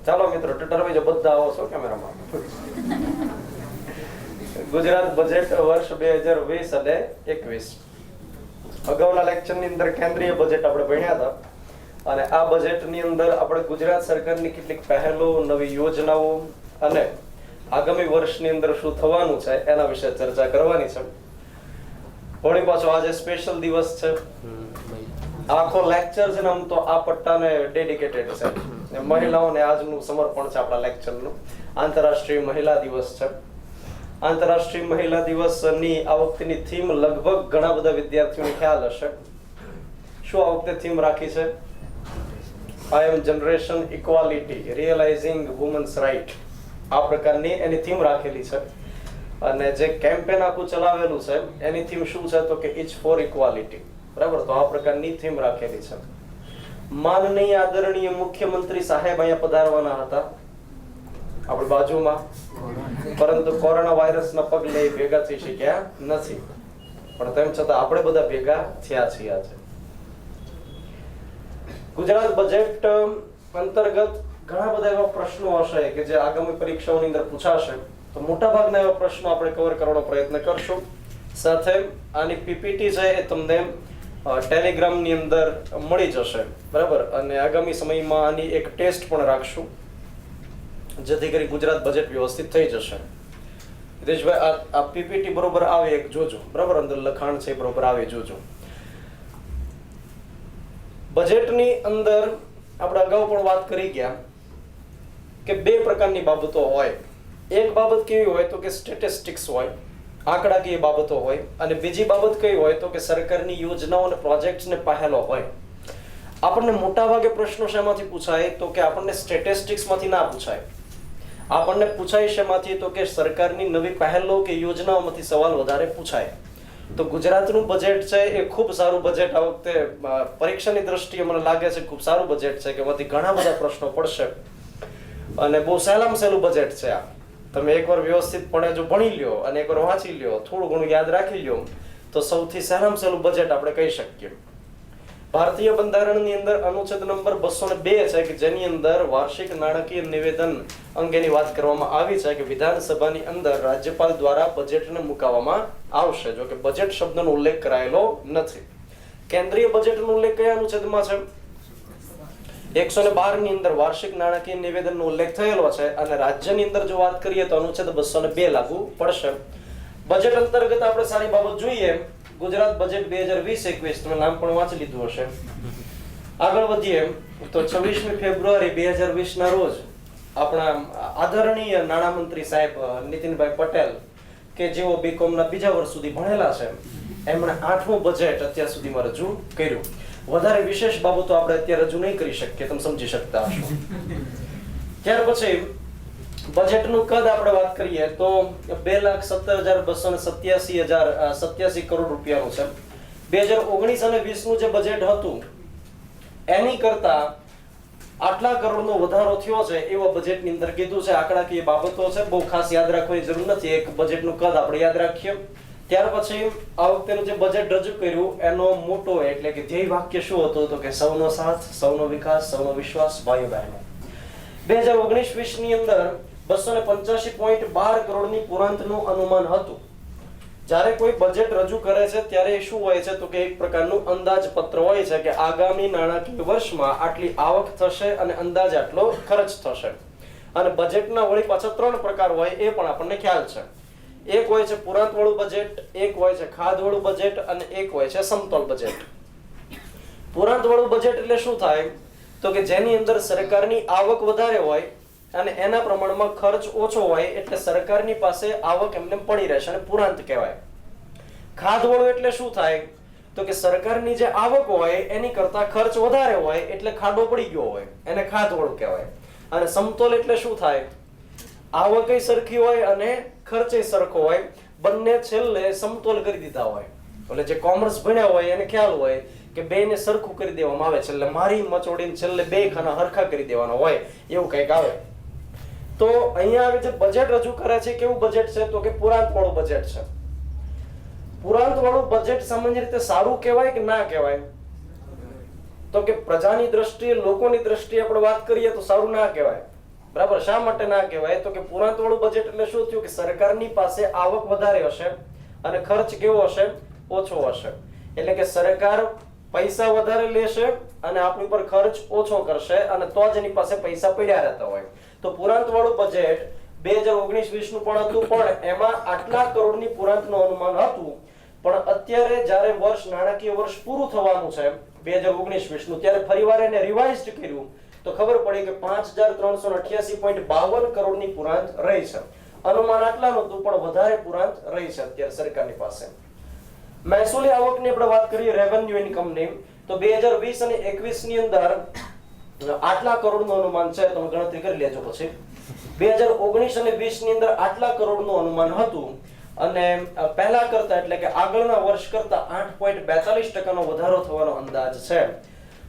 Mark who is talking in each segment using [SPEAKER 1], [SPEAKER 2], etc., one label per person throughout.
[SPEAKER 1] ચાલો મિત્રો ટટરભાઈ જો બધા આવો છો કેમેરામાં. ગુજરાત બજેટ વર્ષ 2020 અને 21. અગાઉના લેક્ચરની અંદર કેન્દ્રીય બજેટ આપણે ભણ્યા હતા અને આ બજેટની અંદર આપણે ગુજરાત સરકારની કેટલીક પહેલો, નવી યોજનાઓ અને આગામી વર્ષની અંદર શું થવાનું છે એના વિશે ચર્ચા કરવાની છે. વળી પાછો આજે સ્પેશિયલ દિવસ છે. આખો લેક્ચર છે ને આમ તો આ પટ્ટાને ડેડિકેટેડ છે. મહિલાઓને આજનું સમર્પણ છે આપણા લેક્ચરનું. આંતરરાષ્ટ્રીય મહિલા દિવસ છે. આંતરરાષ્ટ્રીય મહિલા દિવસની આ વખતેની થીમ લગભગ ઘણા બધા વિદ્યાર્થીઓને ખ્યાલ હશે. શું આ વખતે થીમ રાખી છે? I am generation equality realising women's right. આ પ્રકારની એની થીમ રાખેલી છે. અને જે કેમ્પેન આખું ચલાવેલું છે એની થીમ શું છે તો કે ઇચ ફોર ઇક્વાલિટી. બરાબર, તો આ પ્રકારની થીમ રાખેલી છે. માનનીય આદરણીય મુખ્યમંત્રી સાહેબ અહીંયા પધારવાના હતા આપણી બાજુમાં, પરંતુ કોરોના વાયરસના પગલે ભેગા થઈ શક્યા નથી. પણ તેમ છતાં આપણે બધા ભેગા થયા છીએ આજે. ગુજરાત બજેટ અંતર્ગત ઘણા બધા એવા પ્રશ્નો હશે કે જે આગામી પરીક્ષાઓની અંદર પૂછાશે. તો મોટા ભાગના એવા પ્રશ્નો આપણે કવર કરવાનો પ્રયત્ન કરશું. સાથે આની પીપીટી છે એ તમને ટેલિગ્રામની અંદર મળી જશે. બરાબર, અને આગામી સમયમાં આની એક ટેસ્ટ પણ રાખશું જેથી કરી ગુજરાત બજેટ વ્યવસ્થિત થઈ જશે. હિતેશભાઈ આ પીપીટી બરોબર આવે એક જોજો. બરાબર, અંદર લખાણ છે બરોબર આવે જોજો. બજેટની અંદર આપણે અગાઉ પણ વાત કરી ગયા કે બે પ્રકારની બાબતો હોય. એક બાબત કેવી હોય તો કે સ્ટેટિસ્ટિક્સ હોય, આંકડાકીય બાબતો હોય, અને બીજી બાબત કઈ હોય તો કે સરકારની યોજનાઓ અને પ્રોજેક્ટ્સને પહેલો હોય. આપણને મોટા ભાગે પ્રશ્નો શેમાંથી પૂછાય તો કે આપણને સ્ટેટિસ્ટિક્સમાંથી ના પૂછાય. આપણને પૂછાય શેમાંથી તો કે સરકારની નવી પહેલો કે યોજનાઓમાંથી સવાલ વધારે પૂછાય. તો ગુજરાતનું બજેટ છે એ ખૂબ સારું બજેટ આ વખતે પરીક્ષાની દ્રષ્ટિએ મને લાગે છે ખૂબ સારું બજેટ છે કે એમાંથી ઘણા બધા પ્રશ્નો પડશે અને બહુ સહેલામાં સહેલું બજેટ છે આ. તમે એકવાર વ્યવસ્થિતપણે જો ભણી લ્યો અને એકવાર વાંચી લ્યો, થોડું ઘણું યાદ રાખી લ્યો તો સૌથી સહેલામાં સહેલું બજેટ આપણે કહી શકીએ. ભારતીય બંધારણની અંદર અનુચ્છેદ નંબર 202 છે કે જેની અંદર વાર્ષિક નાણાકીય નિવેદન અંગેની વાત કરવામાં આવી છે કે વિધાનસભાની અંદર રાજ્યપાલ દ્વારા બજેટને મુકાવવામાં આવશે. જો કે બજેટ શબ્દનો ઉલ્લેખ કરાયેલો નથી. કેન્દ્રીય બજેટનો ઉલ્લેખ કયા અનુચ્છેદમાં છે? 112 ની અંદર વાર્ષિક નાણાકીય નિવેદનનો ઉલ્લેખ થયેલો છે અને રાજ્યની અંદર જો વાત કરીએ તો અનુચ્છેદ 202 લાગુ પડશે. બજેટ અંતર્ગત આપણે સારી બાબત જોઈએ. ગુજરાત બજેટ 2020-21 તમે નામ પણ વાંચી લીધું હશે. આગળ વધીએ તો 26મી ફેબ્રુઆરી 2020 ના રોજ આપણા આદરણીય નાણામંત્રી સાહેબ નીતિનભાઈ પટેલ કે જેઓ બીકોમ ના બીજા વર્ષ સુધી ભણેલા છે, એમણે 8મું બજેટ અત્યાર સુધીમાં રજૂ કર્યું. વધારે વિશેષ બાબતો આપણે અત્યારે રજૂ નહીં કરી શકીએ, તમે સમજી શકતા હશો. ત્યાર પછી બજેટનું કદ આપણે વાત કરીએ તો 2,17,287 કરોડ રૂપિયાનું છે. 2019 અને 20 નું જે બજેટ હતું એની કરતા આટલા કરોડનો વધારો થયો છે એવા બજેટની અંદર કીધું છે. આંકડાકીય બાબતો છે, બહુ ખાસ યાદ રાખવાની જરૂર નથી. એક બજેટનું કદ આપણે યાદ રાખીએ. ત્યાર પછી આ વખતેનું જે બજેટ રજૂ કર્યું એનો મોટો એટલે કે ધ્યેય વાક્ય શું હતું તો કે સૌનો સાથ, સૌનો વિકાસ, સૌનો વિશ્વાસ, ભાઈઓ બહેનો. 2019-20 ની અંદર 285.12 કરોડની પુરાંતનું અનુમાન હતું. જ્યારે કોઈ બજેટ રજૂ કરે છે ત્યારે શું હોય છે તો કે એક પ્રકારનું અંદાજપત્ર હોય છે કે આગામી નાણાકીય વર્ષમાં આટલી આવક થશે અને અંદાજ આટલો ખર્ચ થશે. અને બજેટના વળી પાછા 3 પ્રકાર હોય એ પણ આપણને ખ્યાલ છે. એક હોય છે પુરાંત વાળું બજેટ, એક હોય છે ખાધ વાળું બજેટ અને એક હોય છે સમતોલ બજેટ. પુરાંત વાળું બજેટ એટલે શું થાય તો કે જેની અંદર સરકારની આવક વધારે હોય અને એના પ્રમાણમાં ખર્ચ ઓછો હોય એટલે સરકારની પાસે આવક એમને પડી રહેશે અને પુરાંત કહેવાય. ખાધ વાળું એટલે શું થાય તો કે સરકારની જે આવક હોય એની કરતા ખર્ચ વધારે હોય એટલે ખાડો પડી ગયો હોય, એને ખાધ વાળું કહેવાય. અને સમતોલ એટલે શું થાય? આવકય સરખી હોય અને ખર્ચય સરખો હોય, બંને છેલ્લે સમતોલ કરી દીધા હોય. એટલે જે કોમર્સ ભણ્યા હોય એને ખ્યાલ હોય કે બેને સરખું કરી દેવામાં આવે છે. એટલે મારી મચોડીને છેલ્લે બે ખાના હરખા કરી દેવાનો હોય એવું કંઈક આવે. તો અહીંયા આવે જે બજેટ રજૂ કરે છે કેવું બજેટ છે તો કે પુરાંત વાળું બજેટ છે. પુરાંત વાળું બજેટ સામાન્ય રીતે સારું કહેવાય કે ના કહેવાય? તો કે પ્રજાની દ્રષ્ટિએ, લોકોની દ્રષ્ટિએ આપણે વાત કરીએ તો સારું ના કહેવાય. બરાબર. શા માટે ના કહેવાય? તો કે પુરાંતવાળું બજેટ એટલે શું થયું કે સરકારની પાસે આવક વધારે હશે અને ખર્ચ કેવો હશે? ઓછો હશે. એટલે કે સરકાર પૈસા વધારે લેશે અને આપણી પર ખર્ચ ઓછો કરશે અને તો જ એની પાસે પૈસા પડ્યા રહેતા હોય. તો પુરાંતવાળું બજેટ 2019-20 નું પણ હતું, પણ એમાં આટલા કરોડની પુરાંતનું અનુમાન હતું. પણ અત્યારે જ્યારે નાણાકીય વર્ષ પૂરું થવાનું છે 2019-20 નું, ત્યારે ફરીવાર એને રિવાઇઝડ કર્યું તો ખબર પડી કે 5388.52 કરોડની પુરાંત રહી છે. અનુમાન આટલાનું હતું પણ વધારે પુરાંત રહી છે અત્યારે સરકારની પાસે. મહેસૂલી આવકની આપણે વાત કરીએ, રેવન્યુ ઇન્કમની, તો 2020 અને 21 ની અંદર આટલા કરોડનું અનુમાન છે. તમે ગણતરી કરી લેજો. પછી 2019 અને 20 ની અંદર આટલા કરોડનું અનુમાન હતું અને પહેલા કરતા એટલે કે આગળના વર્ષ કરતા 8.42% નો વધારો થવાનો અંદાજ છે.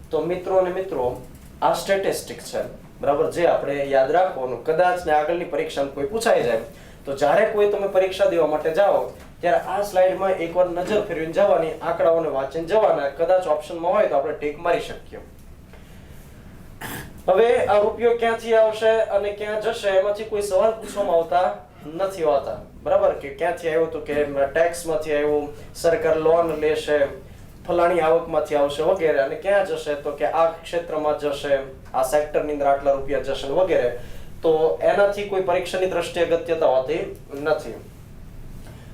[SPEAKER 1] તો મિત્રો અને મિત્રો, આ સ્ટેટિસ્ટિક છે, બરાબર, જે આપણે યાદ રાખવાનું. કદાચ ને આગળની પરીક્ષામાં કોઈ પૂછાઈ જાય તો જ્યારે કોઈ તમે પરીક્ષા દેવા માટે જાઓ ત્યારે આ સ્લાઇડમાં એકવાર નજર ફેરવીને જવાની, આંકડાઓને વાંચીને જવાના. કદાચ ઓપ્શનમાં હોય તો આપણે ટીક મારી શકીએ. હવે આ રૂપિયો ક્યાંથી આવશે અને ક્યાં જશે એમાંથી કોઈ સવાલ પૂછવામાં આવતા નથી હોતા, બરાબર, કે ક્યાંથી આવ્યો તો કે ટેક્સમાંથી આવ્યું, સરકાર લોન લેશે, ફલાણી આવકમાંથી આવશે વગેરે, અને ક્યાં જશે તો કે આ ક્ષેત્રમાં જશે, આ સેક્ટરની અંદર આટલા રૂપિયા જશે વગેરે. તો એનાથી કોઈ પરીક્ષાની દ્રષ્ટિએ અગત્યતા હોતી નથી.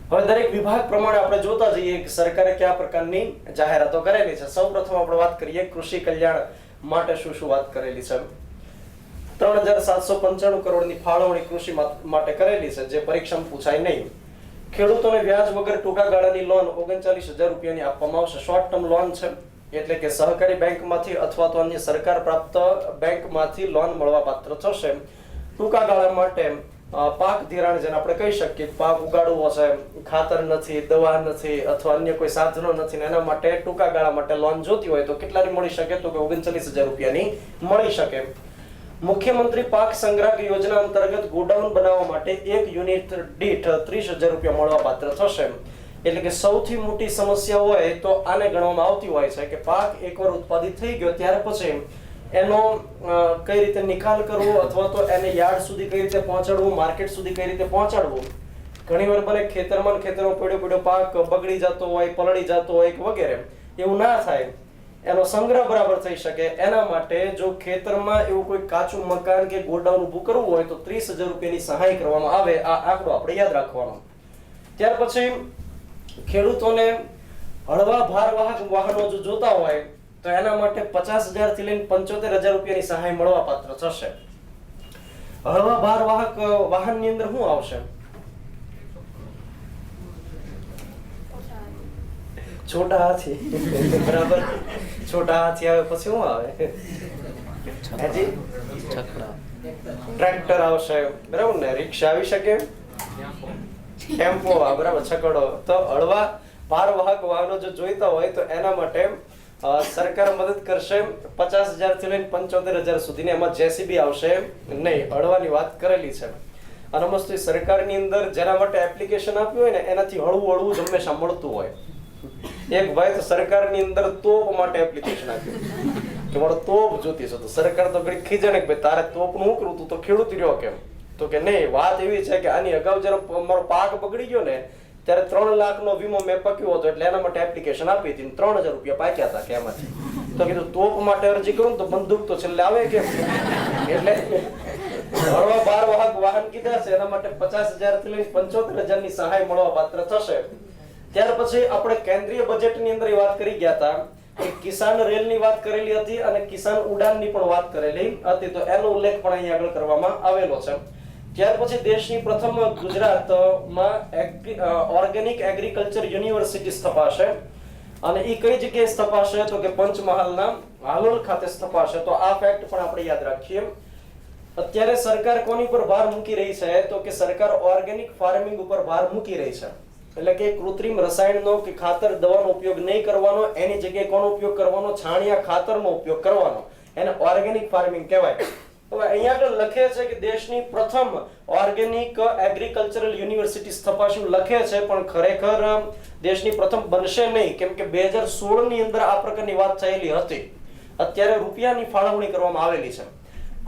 [SPEAKER 1] હવે દરેક વિભાગ પ્રમાણે આપણે જોતા જઈએ કે સરકારે કયા પ્રકારની જાહેરાતો કરેલી છે. સૌપ્રથમ આપણે વાત કરીએ કૃષિ કલ્યાણ માટે શું વાત કરેલી છે. 3795 કરોડની ફાળવણી કૃષિ માટે કરેલી છે, જે પરીક્ષામાં પૂછાય નહીં. ખેડૂતોને વ્યાજ વગર ટૂંકા ગાળાની લોન 39,000 રૂપિયાની આપવામાં આવશે. શોર્ટ ટર્મ લોન છે, એટલે કે સહકારી બેંકમાંથી અથવા તો અન્ય સરકાર પ્રાપ્ત બેંકમાંથી લોન મળવા પાત્ર થશે. ટૂંકા ગાળા માટે પાક ધિરાણ, જેને આપણે કહી શકીએ પાક ઉગાડવો છે, ખાતર નથી, દવા નથી અથવા અન્ય કોઈ સાધનો નથી, એના માટે ટૂંકા ગાળા માટે લોન જોતી હોય તો કેટલાની મળી શકે? તો કે 39,000 રૂપિયાની મળી શકે. મુખ્યમંત્રી પાક સંગ્રહ યોજના અંતર્ગત ગોડાઉન બનાવવા માટે એક યુનિટ દીઠ 30,000 રૂપિયા મળવા પાત્ર થશે. એટલે કે સૌથી મોટી સમસ્યા હોય તો આને ગણવામાં આવતી હોય છે કે પાક એકવાર ઉત્પાદિત થઈ ગયો ત્યાર પછી એનો કઈ રીતે નિકાલ કરવો અથવા તો એને યાર્ડ સુધી કઈ રીતે પહોંચાડવું, માર્કેટ સુધી કઈ રીતે પહોંચાડવું. ઘણીવાર બને ખેતરમાં પડ્યો પાક બગડી જતો હોય, પલળી જતો હોય વગેરે. એવું ના થાય, એનો સંગ્રહ બરાબર થઈ શકે એના માટે જો ખેતરમાં એવું કોઈ કાચું મકાન કે ગોડાઉન ઊભું કરવું હોય તો 30,000 રૂપિયાની સહાય કરવામાં આવે. આ આંકડો આપણે યાદ રાખવાનો. ત્યાર પછી ખેડૂતોને હળવા ભારવાહક વાહનો જો જોતા હોય તો એના માટે 50,000 થી લઈને 75,000 રૂપિયાની સહાય મળવા પાત્ર થશે. હળવા ભારવાહક વાહનની અંદર શું આવશે? છોટા હાથી, બરાબર. છોટા હાથી આવે પછી શું આવે? ટ્રેક્ટર આવશે, બરાબર ને? રિક્ષા આવી શકે, ટેમ્પો, બરાબર, છકડો. તો હળવા ભારવાહક વાહનો જો જોઈતા હોય તો એના માટે સરકાર મદદ કરશે 50,000 થી લઈને 75,000 સુધીની. એમાં જેસીબી આવશે નહીં. હળવાની વાત કરેલી છે. અને મસ્ત સરકારની અંદર જેના માટે એપ્લિકેશન આપ્યું હોય ને એનાથી હળવું જ હંમેશા મળતું હોય. એક ભાઈ તો સરકારની અંદર તોપ માટે એપ્લિકેશન આપ્યું કે મારો તોપ જોતી છે. તો સરકાર તો ઘડી ખીજાણે કે ભાઈ તારે તોપનું શું કરવું, તું તો ખેડૂત રહ્યો કેમ? તો કે નહીં, વાત એવી છે કે આની અગાઉ જ્યારે મારો પાક બગડી ગયો ને ત્યારે 3 લાખનો વીમો મેં પક્યો હતો, એટલે એના માટે એપ્લિકેશન આપી હતી, 3,000 રૂપિયા પાક્યા હતા કે એમાંથી. તો કીધું તોપ માટે અરજી કરું તો બંદૂક તો છેલ્લે આવે કેમ? એટલે હળવા ભારવાહક વાહન કીધા છે એના માટે 50,000 થી લઈને 75,000 ની સહાય મળવા પાત્ર થશે. ત્યાર પછી આપણે કેન્દ્રીય બજેટની અંદર વાત કરી ગયા હતા કે કિસાન રેલની વાત કરેલી હતી અને કિસાન ઉડાનની પણ વાત કરેલી હતી. તો એનો ઉલ્લેખ પણ અહીં આગળ કરવામાં આવેલો છે. ત્યાર પછી દેશની પ્રથમ ગુજરાતમાં ઓર્ગેનિક એગ્રીકલ્ચર યુનિવર્સિટી સ્થપાશે. અને એ કઈ જગ્યાએ સ્થપાશે? તો કે પંચમહાલના હાલોલ ખાતે સ્થપાશે. તો આ ફેક્ટ પણ આપણે યાદ રાખીએ. અત્યારે સરકાર કોની પર ભાર મૂકી રહી છે? તો કે સરકાર ઓર્ગેનિક ફાર્મિંગ ઉપર ભાર મૂકી રહી છે. એટલે કે કૃત્રિમ રસાયણનો કે ખાતર દવાનો ઉપયોગ નહીં કરવાનો, એની જગ્યાએ કોનો ઉપયોગ કરવાનો? છાણિયા ખાતરનો ઉપયોગ કરવાનો. એને ઓર્ગેનિક ફાર્મિંગ કહેવાય. હવે અહીંયા આગળ લખે છે કે દેશની પ્રથમ ઓર્ગેનિક એગ્રીકલ્ચરલ યુનિવર્સિટી સ્થપાશે લખે છે, પણ ખરેખર દેશની પ્રથમ બનશે નહીં, કેમ કે 2016 ની અંદર આ પ્રકારની વાત થયેલી હતી. અત્યારે રૂપિયાની ફાળવણી કરવામાં આવેલી છે.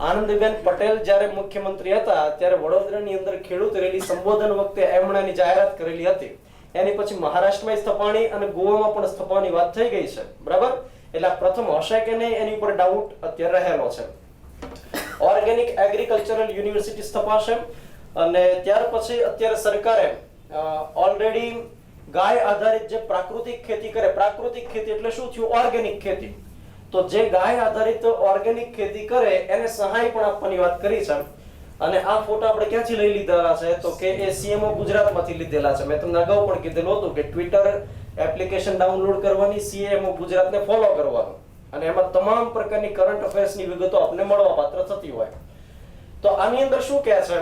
[SPEAKER 1] આનંદીબેન પટેલ જ્યારે મુખ્યમંત્રી હતા ત્યારે વડોદરાની અંદર ખેડૂત રેલી સંબોધન વખતે એમણે એની જાહેરાત કરેલી હતી. એની પછી મહારાષ્ટ્રમાં સ્થપાણી અને ગોવામાં પણ સ્થપાવાની વાત થઈ ગઈ છે, બરાબર? એટલે આ પ્રથમ હશે કે નહીં એની ઉપર ડાઉટ અત્યારે રહેલો છે. ઓર્ગેનિક એગ્રીકલ્ચરલ યુનિવર્સિટી સ્થપાશે અને ત્યાર પછી અત્યારે સરકારે ઓલરેડી ગાય આધારિત જે પ્રાકૃતિક ખેતી કરે, પ્રાકૃતિક ખેતી એટલે શું થયું? ઓર્ગેનિક ખેતી. તો જે ગાય આધારિત ઓર્ગેનિક ખેતી કરે એને સહાય પણ આપવાની વાત કરી છે. અને આ ફોટા આપણે ક્યાંથી લઈ લીધેલા છે તો કે એ સીએમઓ ગુજરાતમાંથી લીધેલા છે. મેં તમને અગાઉ પણ કીધેલું હતું કે ટ્વિટર એપ્લિકેશન ડાઉનલોડ કરવાની, સીએમઓ ગુજરાતને ફોલો કરવાનું અને એમાં તમામ પ્રકારની કરંટ અફેર્સની વિગતો આપણને મળવા પાત્ર થતી હોય. તો આની અંદર શું કહે છે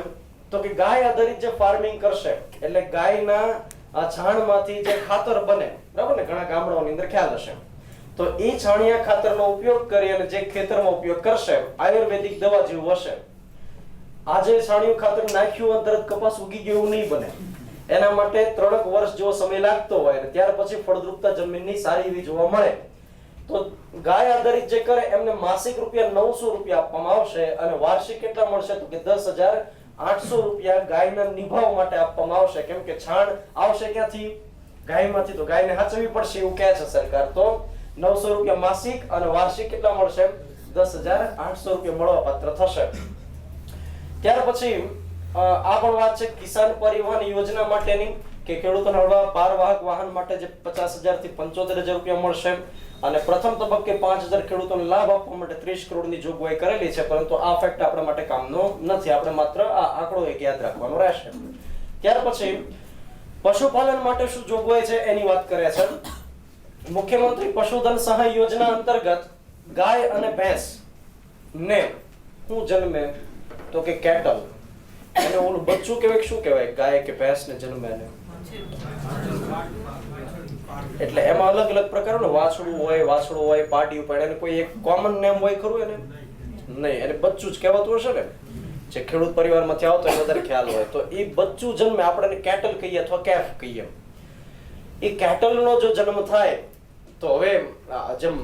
[SPEAKER 1] તો કે ગાય આધારિત જે ફાર્મિંગ કરશે એટલે ગાયના છાણમાંથી જે ખાતર બને, બરાબર ને? ઘણા ગામડાઓની અંદર ખ્યાલ હશે. તો એ છાણિયા ખાતરનો ઉપયોગ કરી અને જે ખેતરમાં ઉપયોગ કરશે આયુર્વેદિક દવા જેવું હશે. આજે છાણિયું ખાતર નાખ્યું અને તરત કપાસ ઉગી ગયો એવું નહીં બને. એના માટે 3 વર્ષ જેવો સમય લાગતો હોય અને ત્યાર પછી ફળદ્રુપતા જમીનની સારી એવી જોવા મળે. તો ગાય આધારિત જે કરે એમને માસિક ₹900 આપવામાં આવશે અને વાર્ષિક કેટલા મળશે તો કે 10,800 ગાયના નિભાવ માટે આપવામાં આવશે. કેમ કે છાણ આવશે ક્યાંથી? ગાયમાંથી. તો ગાયને સાચવવી પડશે એવું કહે છે સરકાર. તો ₹900 માસિક અને વાર્ષિક કેટલા મળશે? 10,800 મળવા પાત્ર થશે. ત્યાર પછી આ પણ વાત છે કિસાન પરિવહન યોજના માટેની કે ખેડૂતોને ભારવાહક વાહન માટે જે 50,000 થી 75,000 મળશે અને પ્રથમ તબક્કે 5,000 ખેડૂતોને લાભ આપવા માટે 30 કરોડની જોગવાઈ કરેલી છે. પરંતુ આ ફેક્ટ આપણા માટે કામનો નથી. આપણે માત્ર આ આંકડો એક યાદ રાખવાનો રહેશે. ત્યાર પછી પશુપાલન માટે શું જોગવાઈ છે એની વાત કરે છે. મુખ્યમંત્રી પશુધન સહાય યોજના અંતર્ગત ગાય અને ભેંસ ને શું જન્મે તો કે કેટલ, એને ઓલું બચ્ચું કહેવાય, શું કહેવાય? ગાય કે ભેંસ ને જન્મે એને એટલે એમાં અલગ અલગ પ્રકારનો વાછડું હોય, પાડ્યું પણ એને કોઈ એક કોમન નેમ હોય ખરું? એને નહીં, એને બચ્ચું જ કહેવાતું હશે ને. જે ખેડૂત પરિવારમાંથી આવતો હોય વધારે ખ્યાલ હોય તો એ બચ્ચું જન્મે આપણે કેટલ કહીએ અથવા કેફ કહીએ. એ કેટલનો જો જન્મ થાય તો હવે જેમ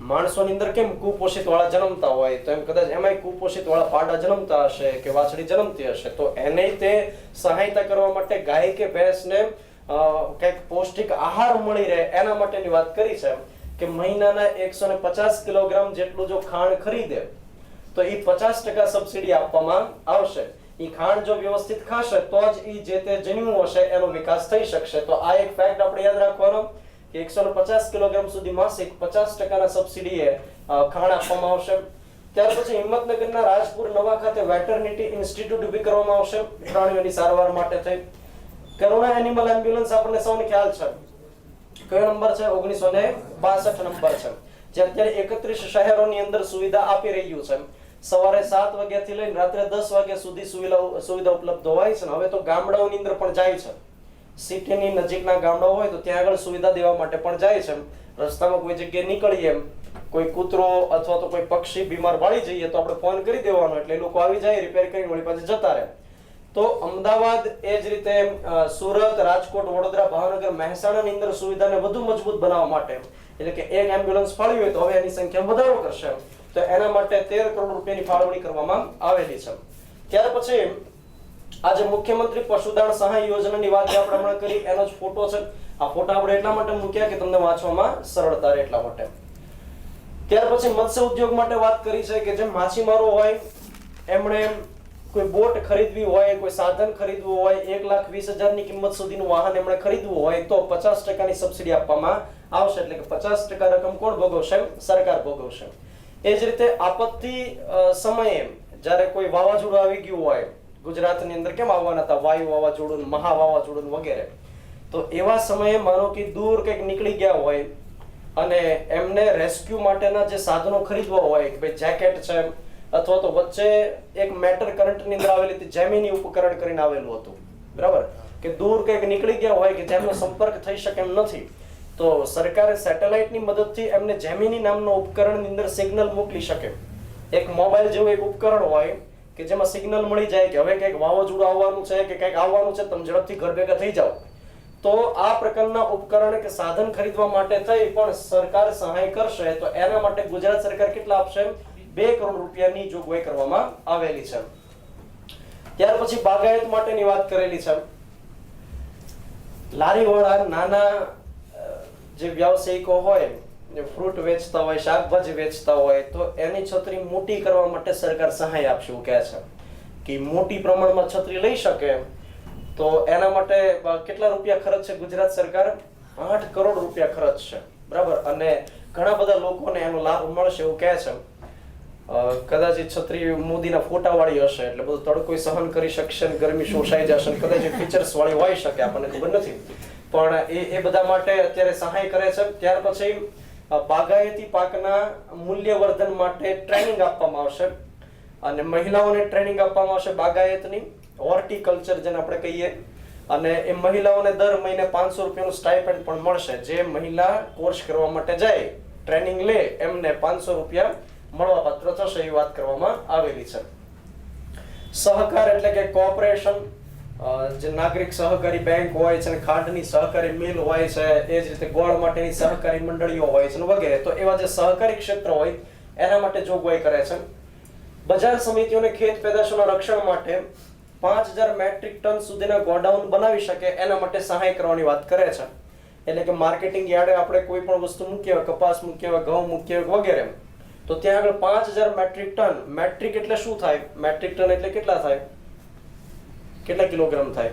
[SPEAKER 1] માણસોની અંદર કેમ કુપોષિત વાળા જન્મતા હોય તો એમ કદાચ એમાંય કુપોષિત વાળા પાડા જન્મતા હશે કે વાછડી જન્મતી હશે. તો એને તે સહાયતા કરવા માટે ગાય કે ભેંસને કંઈક પૌષ્ટિક આહાર મળી રહે એના માટેની વાત કરી છે કે મહિનાના 150 કિલોગ્રામ જેટલું જો ખાંડ ખરીદે તો એ 50% સબસિડી આપવામાં આવશે. એ ખાંડ જો વ્યવસ્થિત ખાશે તો જ એ જે તે જન્યું હશે એનો વિકાસ થઈ શકશે. તો આ એક ફેક્ટ આપણે યાદ રાખવાનો કે 150 કિલોગ્રામ સુધી માસિક 50% સબસિડીએ ખાંડ આપવામાં આવશે. ત્યાર પછી હિંમતનગરના રાજપુર નવા ખાતે વેટરનિટી ઇન્સ્ટિટ્યૂટ ઊભી કરવામાં આવશે પ્રાણીઓની સારવાર માટે થઈ. કરુણા એનિમલ એમ્બ્યુલન્સ આપણને સૌને ખ્યાલ છે. કયો નંબર છે? 1962 નંબર છે. જે અત્યારે 31 શહેરોની અંદર સુવિધા આપી રહ્યું છે. સવારે 7 વાગ્યાથી લઈને રાત્રે 10 વાગ્યા સુધી સુવિધા ઉપલબ્ધ હોય છે. હવે તો ગામડાઓની અંદર પણ જાય છે. સિટીની નજીકના ગામડાઓ હોય તો ત્યાં આગળ સુવિધા દેવા માટે પણ જાય છે. રસ્તામાં કોઈ જગ્યાએ નીકળીએ, કોઈ કૂતરો અથવા તો કોઈ પક્ષી બીમાર પડી જઈએ તો આપણે ફોન કરી દેવાનો એટલે એ લોકો આવી જાય, રિપેર કરીને વળી પાછા જતા રહે. તો અમદાવાદ એ જ રીતે સુરત, રાજકોટ, વડોદરા, ભાવનગર, મહેસાણાની અંદર સુવિધાને વધુ મજબૂત બનાવવા માટે એટલે કે એક એમ્બ્યુલન્સ ફાળવી હોય તો હવે એની સંખ્યા વધારો કરશે. તો એના માટે 13 કરોડ રૂપિયાની ફાળવણી કરવામાં આવેલી છે. ત્યાર પછી આજે મુખ્યમંત્રી પશુધન સહાય યોજનાની વાત જે આપણે હમણાં કરી એનો જ ફોટો છે. આ ફોટા આપણે એટલા માટે મૂક્યા કે તમને વાંચવામાં સરળતા રહે એટલા માટે. ત્યાર પછી મત્સ્ય ઉદ્યોગ માટે વાત કરી છે કે જે માછીમારો હોય એમણે કોઈ બોટ ખરીદવી હોય, કોઈ સાધન ખરીદવું હોય, 1,20,000 ની કિંમત સુધીનું વાહન એમણે ખરીદવું હોય તો 50% સબસિડી આપવામાં આવશે. એટલે કે 50% રકમ કોણ ભોગવશે? સરકાર ભોગવશે. એ જ રીતે આપત્તિ સમયે જ્યારે કોઈ વાવાઝોડું આવી ગયું હોય, ગુજરાતની અંદર કેમ આવવાના હતા વાયુ વાવાઝોડું, મહા વાવાઝોડું વગેરે, તો એવા સમયે માનો કે દૂર કંઈક નીકળી ગયા હોય અને એમને રેસ્ક્યુ માટેના જે સાધનો ખરીદવા હોય કે ભાઈ જેકેટ છે અથવા તો વચ્ચે એક મેટર કરંટની અંદર આવેલી હતી જેમિની ઉપકરણ કરીને આવેલું હતું, બરાબર, કે દૂર કંઈક નીકળી ગયા હોય કે જેમનો સંપર્ક થઈ શકે એમ નથી, તો સરકારે સેટેલાઇટની મદદથી એમને જેમિની નામનો ઉપકરણની અંદર સિગ્નલ મોકલી શકે. એક મોબાઈલ જેવું એક ઉપકરણ હોય કે જેમાં સિગ્નલ મળી જાય કે હવે કંઈક વાવાઝોડું આવવાનું છે કે કંઈક આવવાનું છે, તમે ઝડપથી ઘર ભેગા થઈ જાઓ. તો આ પ્રકારના ઉપકરણ કે સાધન ખરીદવા માટે થઈ પણ સરકાર સહાય કરશે. તો એના માટે ગુજરાત સરકાર કેટલા આપશે? 2 કરોડ રૂપિયાની જોગવાઈ કરવામાં આવેલી છે. ત્યાર પછી બાગાયત માટેની વાત કરેલી છે. લારીવાળા નાના જે વ્યાવસાયિકો હોય, જે ફ્રૂટ વેચતા હોય, શાકભાજી વેચતા હોય, તો એની છત્રી મોટી કરવા માટે સરકાર સહાય આપશે એવું કહે છે કે મોટી પ્રમાણમાં છત્રી લઈ શકે. તો એના માટે કેટલા રૂપિયા ખર્ચ છે? ગુજરાત સરકાર 8 કરોડ રૂપિયા ખર્ચ છે, બરાબર. અને ઘણા બધા લોકોને એનો લાભ મળશે એવું કહે છે. કદાચ છત્રી મોદીના ફોટા વાળી હશે એટલે બધું તડકો સહન કરી શકશે, ગરમી શોષાઈ જશે, કદાચ ફીચર્સ વાળી હોઈ શકે, આપણને ખબર નથી. પણ એ બધા માટે અત્યારે સહાય કરે છે. ત્યાર પછી બાગાયતી પાકના મૂલ્યવર્ધન માટે ટ્રેનિંગ આપવામાં આવશે અને મહિલાઓને ટ્રેનિંગ આપવામાં આવશે બાગાયતની, હોર્ટિકલ્ચર જેને આપણે કહીએ. અને એ મહિલાઓને દર મહિને 500 રૂપિયાનું સ્ટાઇપેન્ડ પણ મળશે. જે મહિલા કોર્સ કરવા માટે જાય, ટ્રેનિંગ લે, એમને 500 રૂપિયા મળવા પાત્ર થશે એવી વાત કરવામાં આવેલી છે. સહકાર એટલે કે કોઓપરેશન, જે નાગરિક સહકારી બેંક હોય છે, ખાંડની સહકારી મિલ હોય છે, એ જ રીતે ગોળ માટેની સહકારી મંડળીઓ હોય છે વગેરે. તો એવા જે સહકારી ક્ષેત્ર હોય એના માટે જોગવાઈ કરે છે. બજાર સમિતિઓને ખેત પેદાશોના રક્ષણ માટે 5000 મેટ્રિક ટન સુધીના ગોડાઉન બનાવી શકે એના માટે સહાય કરવાની વાત કરે છે. એટલે કે માર્કેટિંગ યાર્ડે આપણે કોઈ પણ વસ્તુ મૂકી હોય, કપાસ મૂકી હોય, ઘઉં મૂકી હોય વગેરે, તો ત્યાં આગળ 5000 મેટ્રિક ટન. મેટ્રિક એટલે શું થાય? મેટ્રિક ટન એટલે કેટલા થાય? કેટલા કિલોગ્રામ થાય?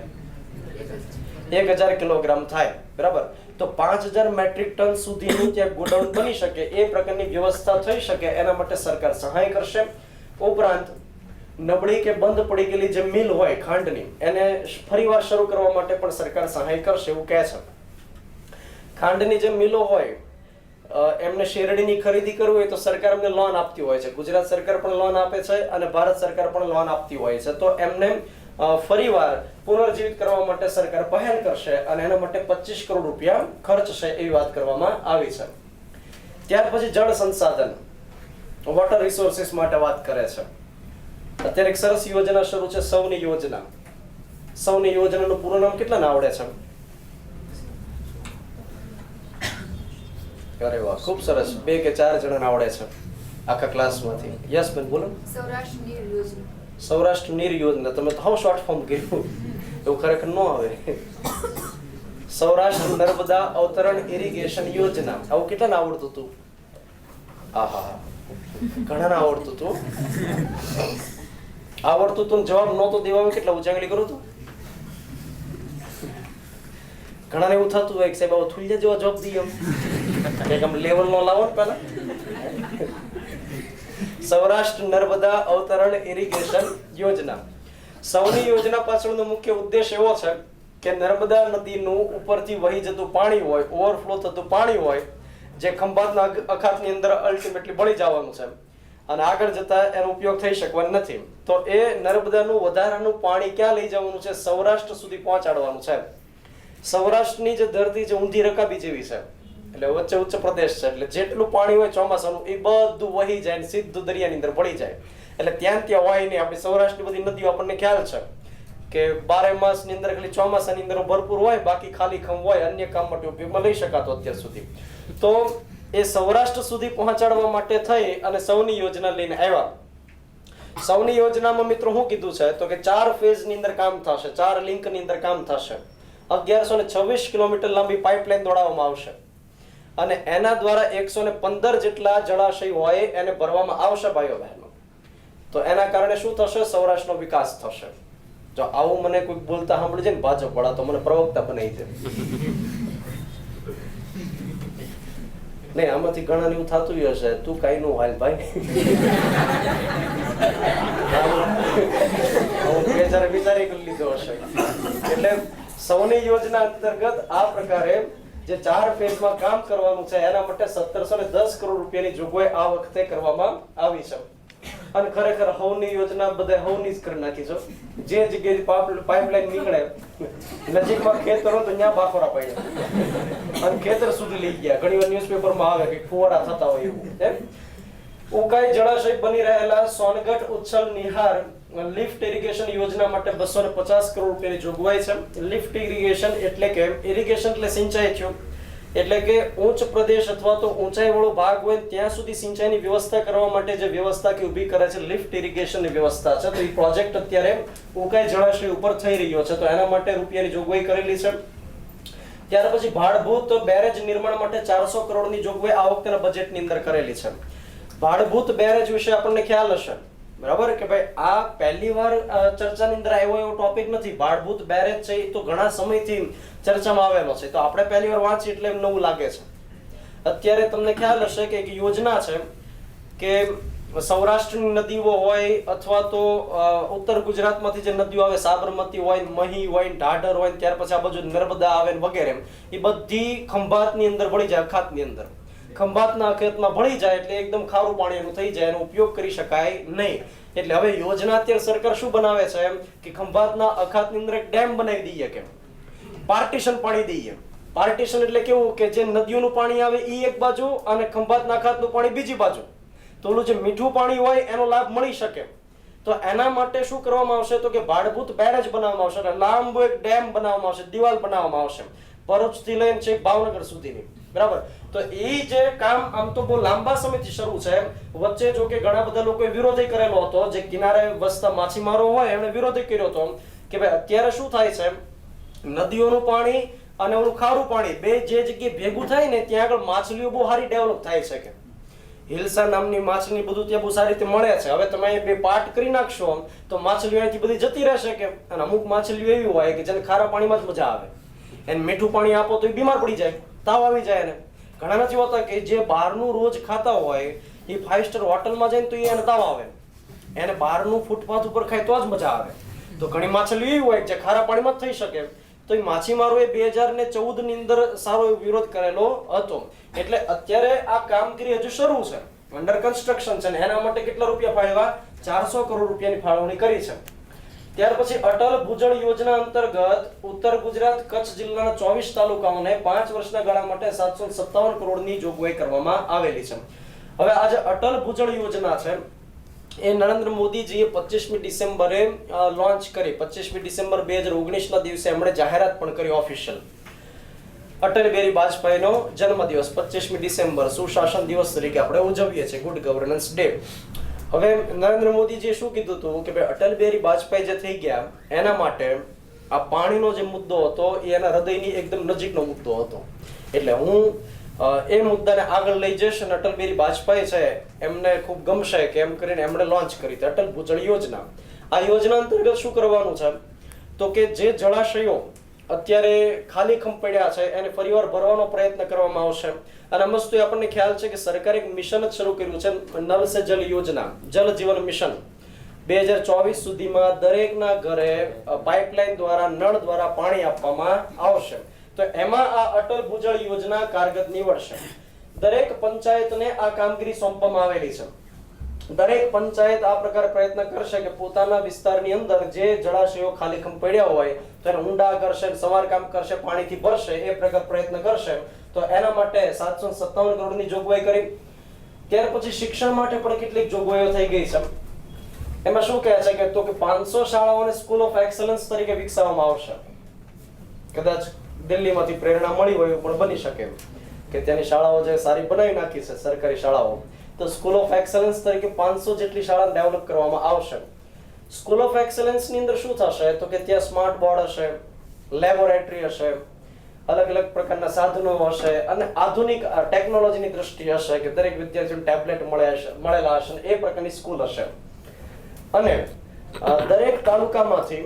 [SPEAKER 1] 1000 કિલોગ્રામ થાય, બરાબર. તો 5000 મેટ્રિક ટન સુધીનું ત્યાં ગોડાઉન બની શકે એ પ્રકારની વ્યવસ્થા થઈ શકે એના માટે સરકાર સહાય કરશે. ઉપરાંત નબળી કે બંધ પડી ગયેલી જે મિલ હોય ખાંડની, એને ફરીવાર શરૂ કરવા માટે પણ સરકાર સહાય કરશે એવું કહે છે. ખાંડની જે મિલો હોય એમને શેરડીની ખરીદી કરવી હોય તો સરકાર એમને લોન આપતી હોય છે. ગુજરાત સરકાર પણ લોન આપે છે અને ભારત સરકાર પણ લોન આપતી હોય છે. તો એમને ફરીવાર પુનર્જીવિત કરવા માટે સરકાર પહેલ કરશે અને એના માટે 25 કરોડ રૂપિયા ખર્ચશે એવી વાત કરવામાં આવી છે. ત્યાર પછી જળ સંસાધન, વોટર રિસોર્સિસ માટે વાત કરે છે. અત્યારે એક સરસ યોજના શરૂ છે, સૌની યોજના. સૌની યોજનાનું પૂરું નામ કેટલાને આવડે છે? અરે વાહ, ખૂબ સરસ. 2 કે 4 જણાને આવડે છે આખા ક્લાસમાંથી. યસ બેન, બોલો.
[SPEAKER 2] સૌરાષ્ટ્ર નીર યોજના.
[SPEAKER 1] સૌરાષ્ટ્ર નીર યોજના. તમે તો હાવ શોર્ટ ફોર્મ કર્યું, એવું ખરેખર ન આવે. સૌરાષ્ટ્ર નર્મદા અવતરણ ઇરિગેશન યોજના. આવું કેટલાને આવડતું હતું? આહા, ઘણાને આવડતું હતું. આવડતું હતું, જવાબ નહોતો દેવા કેટલા ઉજાગરી કરું હતું. ઘણાને એવું થતું હોય કે સાહેબ આવો થુલિયા જેવા જવાબ દઈએ, કંઈક આમ લેવલ નો લાવો ને પહેલા. સૌરાષ્ટ્ર નર્મદા અવતરણ ઇરિગેશન યોજના. સૌની યોજના પાછળનો મુખ્ય ઉદ્દેશ એવો છે કે નર્મદા નદીનું ઉપરથી વહી જતું પાણી હોય, ઓવરફ્લો થતું પાણી હોય, જે ખંભાતના અખાતની અંદર અલ્ટિમેટલી ભળી જવાનું છે અને આગળ જતા એનો ઉપયોગ થઈ શકવાનો નથી. તો એ નર્મદાનું વધારાનું પાણી ક્યાં લઈ જવાનું છે? સૌરાષ્ટ્ર સુધી પહોંચાડવાનું છે. સૌરાષ્ટ્રની જે ધરતી છે ઊંધી રકાબી જેવી છે, એટલે વચ્ચે ઉચ્ચ પ્રદેશ છે, એટલે જેટલું પાણી હોય ચોમાસાનું એ બધું વહી જાય ને સીધું દરિયાની અંદર ભળી જાય. એટલે ત્યાં હોય નહીં. આપણી સૌરાષ્ટ્રની બધી નદીઓ આપણને ખ્યાલ છે કે 12 માસની અંદર ખાલી ચોમાસાની અંદર ભરપૂર હોય, બાકી ખાલી ખમ હોય, અન્ય કામ માટે ઉપયોગમાં લઈ શકાતો અત્યાર સુધી. તો એ સૌરાષ્ટ્ર સુધી પહોંચાડવા માટે થઈ અને સૌની યોજના લઈને આવ્યા. સૌની યોજનામાં મિત્રો શું કીધું છે તો કે 4 ફેઝની અંદર કામ થશે, 4 લિંકની અંદર કામ થશે. 1126 કિલોમીટર લાંબી પાઇપલાઇન દોડાવવામાં આવશે અને એના દ્વારા 115 જેટલા જળાશય હોય એને ભરવામાં આવશે ભાઈઓ બહેનો. તો એના કારણે શું થશે? સૌરાષ્ટ્રનો વિકાસ થશે. જો આવું મને કોઈ બોલતા સાંભળી જાય ને ભાજપ વાળા, તો મને પ્રવક્તા બનાવી દે. નહીં, આમાંથી ઘણા એવું થતું હશે, તું કઈ નું હાલ ભાઈ. વિચારી લીધો હશે. એટલે સૌની યોજના અંતર્ગત આ પ્રકારે જે 4 ફેઝમાં કામ કરવાનું છે એના માટે 1710 કરોડ રૂપિયાની જોગવાઈ આ વખતે કરવામાં આવી છે. અને ખરેખર હવની યોજના બધા હવની જ કરી નાખી છે. જે જગ્યાએ પાઇપલાઇન નીકળે નજીકમાં ખેતરો તો ત્યાં બાખોરા પડ્યા અને ખેતર સુધી લઈ ગયા. ઘણી વાર ન્યૂઝપેપરમાં આવે કે ફુવારા થતા હોય એવું. ઉકાઈ જળાશય બની રહેલા સોનગઢ ઉચ્છલ નિહાર લિફ્ટ ઇરિગેશન યોજના માટે 250 કરોડ રૂપિયાની જોગવાઈ છે. લિફ્ટ ઇરિગેશન એટલે કે ઇરિગેશન એટલે સિંચાઈ થયું. એટલે કે ઉચ્ચ પ્રદેશ અથવા તો ઊંચાઈવાળો ભાગ હોય ત્યાં સુધી સિંચાઈની વ્યવસ્થા કરવા માટે જે વ્યવસ્થા કે ઊભી કરે છે લિફ્ટ ઇરિગેશનની વ્યવસ્થા છે. તો એ પ્રોજેક્ટ અત્યારે ઉકાઈ જળાશય ઉપર થઈ રહ્યો છે. તો એના માટે રૂપિયાની જોગવાઈ કરેલી છે. ત્યાર પછી ભાડભૂત બેરેજ નિર્માણ માટે 400 કરોડની જોગવાઈ આ વખતેના બજેટની અંદર કરેલી છે. ભાડભૂત બેરેજ વિશે આપણને ખ્યાલ હશે, બરાબર, કે ભાઈ આ પહેલી વાર ચર્ચાની અંદર આવ્યો એવો ટોપિક નથી. ભાડભૂત બેરેજ છે એ તો ઘણા સમયથી ચર્ચામાં આવેલો છે. તો આપણે પહેલી વાર વાંચી એટલે નવું લાગે છે. અત્યારે તમને ખ્યાલ હશે કે એક યોજના છે કે સૌરાષ્ટ્રની નદીઓ હોય અથવા તો ઉત્તર ગુજરાતમાંથી જે નદીઓ આવે, સાબરમતી હોય, મહી હોય, ઢાઢર હોય, ત્યાર પછી આ બાજુ નર્મદા આવે વગેરે, એ બધી ખંભાતની અંદર ભળી જાય. અખાતની અંદર ખંભાતના અખાતમાં ભળી જાય એટલે એકદમ ખારું પાણી એનું થઈ જાય, એનો ઉપયોગ કરી શકાય નહીં. એટલે હવે યોજના અત્યારે સરકાર શું બનાવે છે કે ખંભાતના અખાતની અંદર એક ડેમ બનાવી દઈએ, કે પાર્ટીશન પાડી દઈએ. પાર્ટીશન એટલે કેવું કે જે નદીઓનું પાણી આવે એ એક બાજુ અને ખંભાતના અખાતનું પાણી બીજી બાજુ. તો ઓલું જે મીઠું પાણી હોય એનો લાભ મળી શકે. તો એના માટે શું કરવામાં આવશે તો કે ભાડભૂત બેરેજ બનાવવામાં આવશે, એટલે લાંબો એક ડેમ બનાવવામાં આવશે, દિવાલ બનાવવામાં આવશે ભરૂચથી લઈને છેક ભાવનગર સુધીની, બરાબર. તો એ જે કામ આમ તો બહુ લાંબા સમયથી શરૂ છે. વચ્ચે જો કે ઘણા બધા લોકોએ વિરોધ કરેલો હતો, જે કિનારે વસતા માછીમારો હોય એમણે વિરોધ કર્યો હતો કે ભાઈ અત્યારે શું થાય છે, નદીઓનું પાણી અને ઓલું ખારું પાણી બે જે જગ્યાએ ભેગું થાય ને ત્યાં આગળ માછલીઓ બહુ સારી ડેવલપ થાય છે. કે હિલસા નામની માછલી બધું ત્યાં બહુ સારી રીતે મળે છે. હવે તમે બે પાર્ટ કરી નાખશો તો માછલીઓ અહીંથી બધી જતી રહેશે. કે અને અમુક માછલીઓ એવી હોય કે જેને ખારા પાણીમાં જ મજા આવે, એને મીઠું પાણી આપો તો એ બીમાર પડી જાય, તાવ આવી જાય. એને ઘણા નથી હોતા કે જે બહારનું રોજ ખાતા હોય એ 5 સ્ટાર હોટલમાં જઈને તો એને તાવ આવે, એને બહારનું ફૂટપાથ ઉપર ખાય તો જ મજા આવે. તો ઘણી માછલીઓ એવી હોય જે ખારા પાણીમાં જ થઈ શકે. તો એ માછીમારોએ 2014 ની અંદર સારો એવો વિરોધ કરેલો હતો. એટલે અત્યારે આ કામગીરી હજુ શરૂ છે, અંડર કન્સ્ટ્રક્શન છે, એના માટે કેટલા રૂપિયા ફાળવ્યા? 400 કરોડ રૂપિયાની ફાળવણી કરી છે. ત્યાર પછી અટલ ભૂજળ યોજના અંતર્ગત ઉત્તર ગુજરાત કચ્છ જિલ્લાના 24 તાલુકાઓને 5 વર્ષના ગાળા માટે 757 કરોડની જોગવાઈ કરવામાં આવેલી છે. હવે આ જે અટલ ભૂજળ યોજના છે એ નરેન્દ્ર મોદીજીએ 25મી ડિસેમ્બરે લોન્ચ કરી. 25મી ડિસેમ્બર 2019ના દિવસે એમણે જાહેરાત પણ કરી ઓફિશિયલ. અટલ બિહારી વાજપેયીનો જન્મદિવસ 25મી ડિસેમ્બર સુશાસન દિવસ તરીકે આપણે ઉજવીએ છીએ, ગુડ ગવર્નન્સ ડે. હવે નરેન્દ્ર મોદીજીએ શું કીધું હતું કે ભાઈ અટલ બિહારી વાજપેયી જે થઈ ગયા એના માટે આ પાણીનો જે મુદ્દો હતો એ એના હૃદયની એકદમ નજીકનો મુદ્દો હતો. એટલે હું એ મુદ્દાને આગળ લઈ જઈશ અને અટલ બિહારી વાજપેયી છે એમને ખૂબ ગમશે કે એમ કરીને એમણે લોન્ચ કરી હતી અટલ ભૂજળ યોજના. આ યોજના અંતર્ગત શું કરવાનું છે તો કે જે જળાશયો અત્યારે ખાલી ખમ પડ્યા છે એને ફરીવાર ભરવાનો પ્રયત્ન કરવામાં આવશે. અને મસ્ત આપણને ખ્યાલ છે કે સરકારે એક મિશન જ શરૂ કર્યું છે, નલ સે જલ યોજના, જલ જીવન મિશન. 2024 સુધીમાં દરેકના ઘરે પાઇપલાઇન દ્વારા નળ દ્વારા પાણી આપવામાં આવશે. તો એમાં આ અટલ ભૂજળ યોજના કારગત નીવડશે. દરેક પંચાયતને આ કામગીરી સોંપવામાં આવેલી છે. દરેક પંચાયત આ પ્રકારે પ્રયત્ન કરશે કે પોતાના વિસ્તારની અંદર જે જળાશયો ખાલીખમ પડ્યા હોય તો એને ઊંડા કરશે, સમારકામ કરશે, પાણીથી ભરશે, એ પ્રકાર પ્રયત્ન કરશે. તો એના માટે 757 કરોડની જોગવાઈ કરી. ત્યાર પછી શિક્ષણ માટે પણ કેટલીક જોગવાઈઓ થઈ ગઈ છે. એમાં શું કહે છે કે તો કે 500 શાળાઓને સ્કૂલ ઓફ એક્સલન્સ તરીકે વિકસાવવામાં આવશે. કદાચ દિલ્હીમાંથી પ્રેરણા મળી હોય પણ બની શકે કે ત્યાંની શાળાઓ જે સારી બનાવી નાખી છે સરકારી શાળાઓ, તો સ્કૂલ ઓફ એક્સલન્સ તરીકે 500 જેટલી શાળા ડેવલપ કરવામાં આવશે. સ્કૂલ ઓફ એક્સલન્સ ની અંદર શું થશે તો કે ત્યાં સ્માર્ટ બોર્ડ હશે, લેબોરેટરી હશે, અલગ અલગ પ્રકારના સાધનો હશે અને આધુનિક ટેકનોલોજીની દ્રષ્ટિ હશે કે દરેક વિદ્યાર્થીઓને ટેબ્લેટ મળેલા હશે, એ પ્રકારની સ્કૂલ હશે. અને દરેક તાલુકામાંથી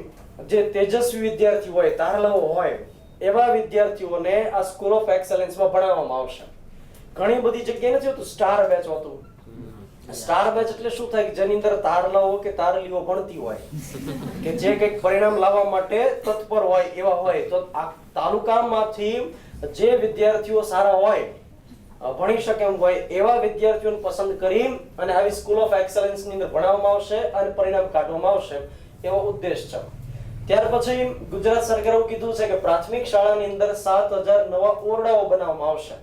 [SPEAKER 1] જે તેજસ્વી વિદ્યાર્થી હોય, તારલાઓ હોય, એવા વિદ્યાર્થીઓને આ સ્કૂલ ઓફ એક્સલન્સમાં ભણાવવામાં આવશે. ઘણી બધી જગ્યાએ નથી હોતું સ્ટાર બેચ હોતું. સ્ટાર બેચ એટલે શું થાય કે જેની અંદર તારલાઓ કે તારલીઓ ભણતી હોય કે જે કંઈક પરિણામ લાવવા માટે તત્પર હોય એવા હોય. તો આ તાલુકામાંથી જે વિદ્યાર્થીઓ સારા હોય, ભણી શકે એમ હોય એવા વિદ્યાર્થીઓને પસંદ કરી અને આવી સ્કૂલ ઓફ એક્સલન્સ ની અંદર ભણાવવામાં આવશે અને પરિણામ કાઢવામાં આવશે, એવો ઉદ્દેશ છે. ત્યાર પછી ગુજરાત સરકારે એવું કીધું છે કે પ્રાથમિક શાળાની અંદર 7000 નવા ઓરડાઓ બનાવવામાં આવશે.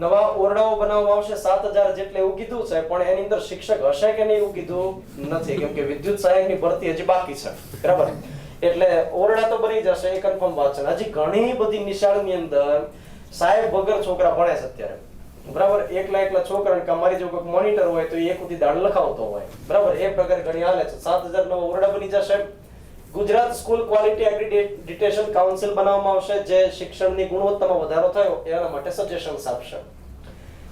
[SPEAKER 1] નવા ઓરડાઓ બનાવવામાં આવશે 7000 જેટલે એવું કીધું છે, પણ એની અંદર શિક્ષક હશે કે નહીં એવું કીધું નથી, કેમ કે વિદ્યુત સહાયકની ભરતી હજી બાકી છે, બરાબર. એટલે ઓરડા તો બની જશે એ કન્ફર્મ વાત છે. હજી ઘણી બધી નિશાળની અંદર સાહેબ વગર છોકરા ભણે છે અત્યારે, બરાબર. એકલા છોકરા કે અમારી જો કોઈ મોનિટર હોય તો એક ઉધી દાડ લખાવતો હોય, બરાબર. એ પ્રકાર ઘણી હાલે છે. 7000 નવા ઓરડા બની જશે. Gujarat school quality accreditation council બનાવવામાં આવશે, જે શિક્ષણની ગુણવત્તામાં વધારો થયો એના માટે સજેશન્સ આપશે.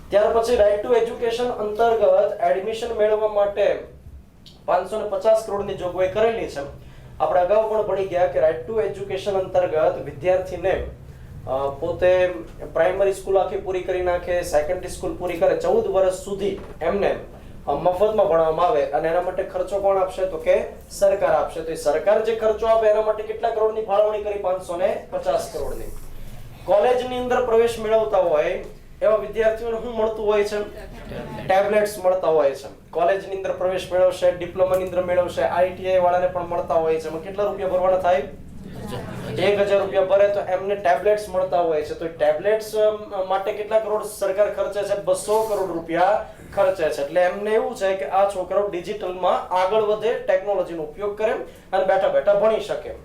[SPEAKER 1] ત્યાર પછી રાઇટ ટુ એજ્યુકેશન અંતર્ગત એડમિશન મેળવવા માટે 550 કરોડની જોગવાઈ કરેલી છે. આપણે અગાઉ પણ ભણી ગયા કે રાઇટ ટુ એજ્યુકેશન અંતર્ગત વિદ્યાર્થીને પોતે પ્રાઇમરી સ્કૂલ આખી પૂરી કરી નાખે, સેકન્ડરી સ્કૂલ પૂરી કરે, 14 વર્ષ સુધી એમને મફતમાં ભણવામાં આવે. અને એના માટે ખર્ચો કોણ આપશે? તો કે સરકાર આપશે. તો એ સરકાર જે ખર્ચો આપે એના માટે કેટલા કરોડની ફાળવણી કરી? 550 કરોડની. કોલેજની અંદર પ્રવેશ મેળવતા હોય એવા વિદ્યાર્થીઓને શું મળતું હોય છે? ટેબ્લેટ્સ મળતા હોય છે. કોલેજની અંદર પ્રવેશ મેળવશે, ડિપ્લોમાની અંદર મેળવશે, આઈટીઆઈ વાળાને પણ મળતા હોય છે. એમાં કેટલા રૂપિયા ભરવાના થાય? 1000 રૂપિયા ભરે તો એમને ટેબ્લેટ્સ મળતા હોય છે. તો ટેબ્લેટ્સ માટે કેટલા કરોડ સરકાર ખર્ચે છે? 200 કરોડ રૂપિયા ખર્ચે છે. એટલે એમને એવું છે કે આ છોકરાઓ ડિજિટલમાં આગળ વધે, ટેકનોલોજીનો ઉપયોગ કરે અને બેઠા બેઠા ભણી શકે.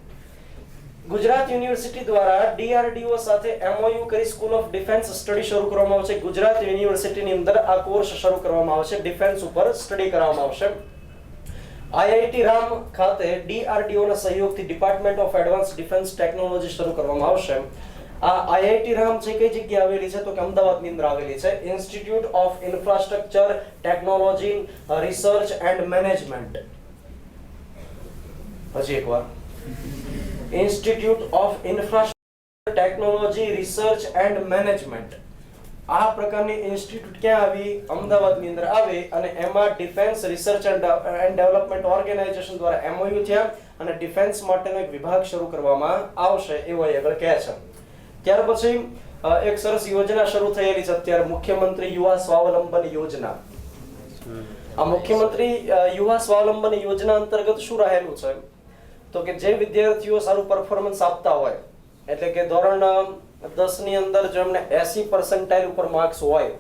[SPEAKER 1] ગુજરાત યુનિવર્સિટી દ્વારા ડીઆરડીઓ સાથે એમઓયુ કરી સ્કૂલ ઓફ ડિફેન્સ સ્ટડી શરૂ કરવામાં આવશે. ગુજરાત યુનિવર્સિટીની અંદર આ કોર્સ શરૂ કરવામાં આવશે, ડિફેન્સ ઉપર સ્ટડી કરવામાં આવશે. આઈઆઈટી રામ ખાતે ડીઆરડીઓ ના સહયોગથી department of advance defence technology શરૂ કરવામાં આવશે. આ આઈઆઈટી રામ છે કઈ જગ્યાએ આવેલી છે? તો કે અમદાવાદની અંદર આવેલી છે. Institute of infrastructure technology research and management. હજી એકવાર, institute of infrastructure technology research and management. આ પ્રકારની ઇન્સ્ટિટ્યૂટ ક્યાં આવી? અમદાવાદની અંદર આવી. અને એમાં defence research and development organisation દ્વારા એમઓયુ થયા અને ડિફેન્સ માટેનો એક વિભાગ શરૂ કરવામાં આવશે એવું આગળ કહે છે. ત્યાર પછી એક સરસ યોજના શરૂ થયેલી છે અત્યારે, મુખ્યમંત્રી યુવા સ્વાવલંબન યોજના. આ મુખ્યમંત્રી યુવા સ્વાવલંબન યોજના અંતર્ગત શું રહેલું છે? તો કે જે વિદ્યાર્થીઓ સારું પરફોર્મન્સ આપતા હોય, એટલે કે ધોરણ 10 ની અંદર જો એમને 80% ઉપર માર્ક્સ હોય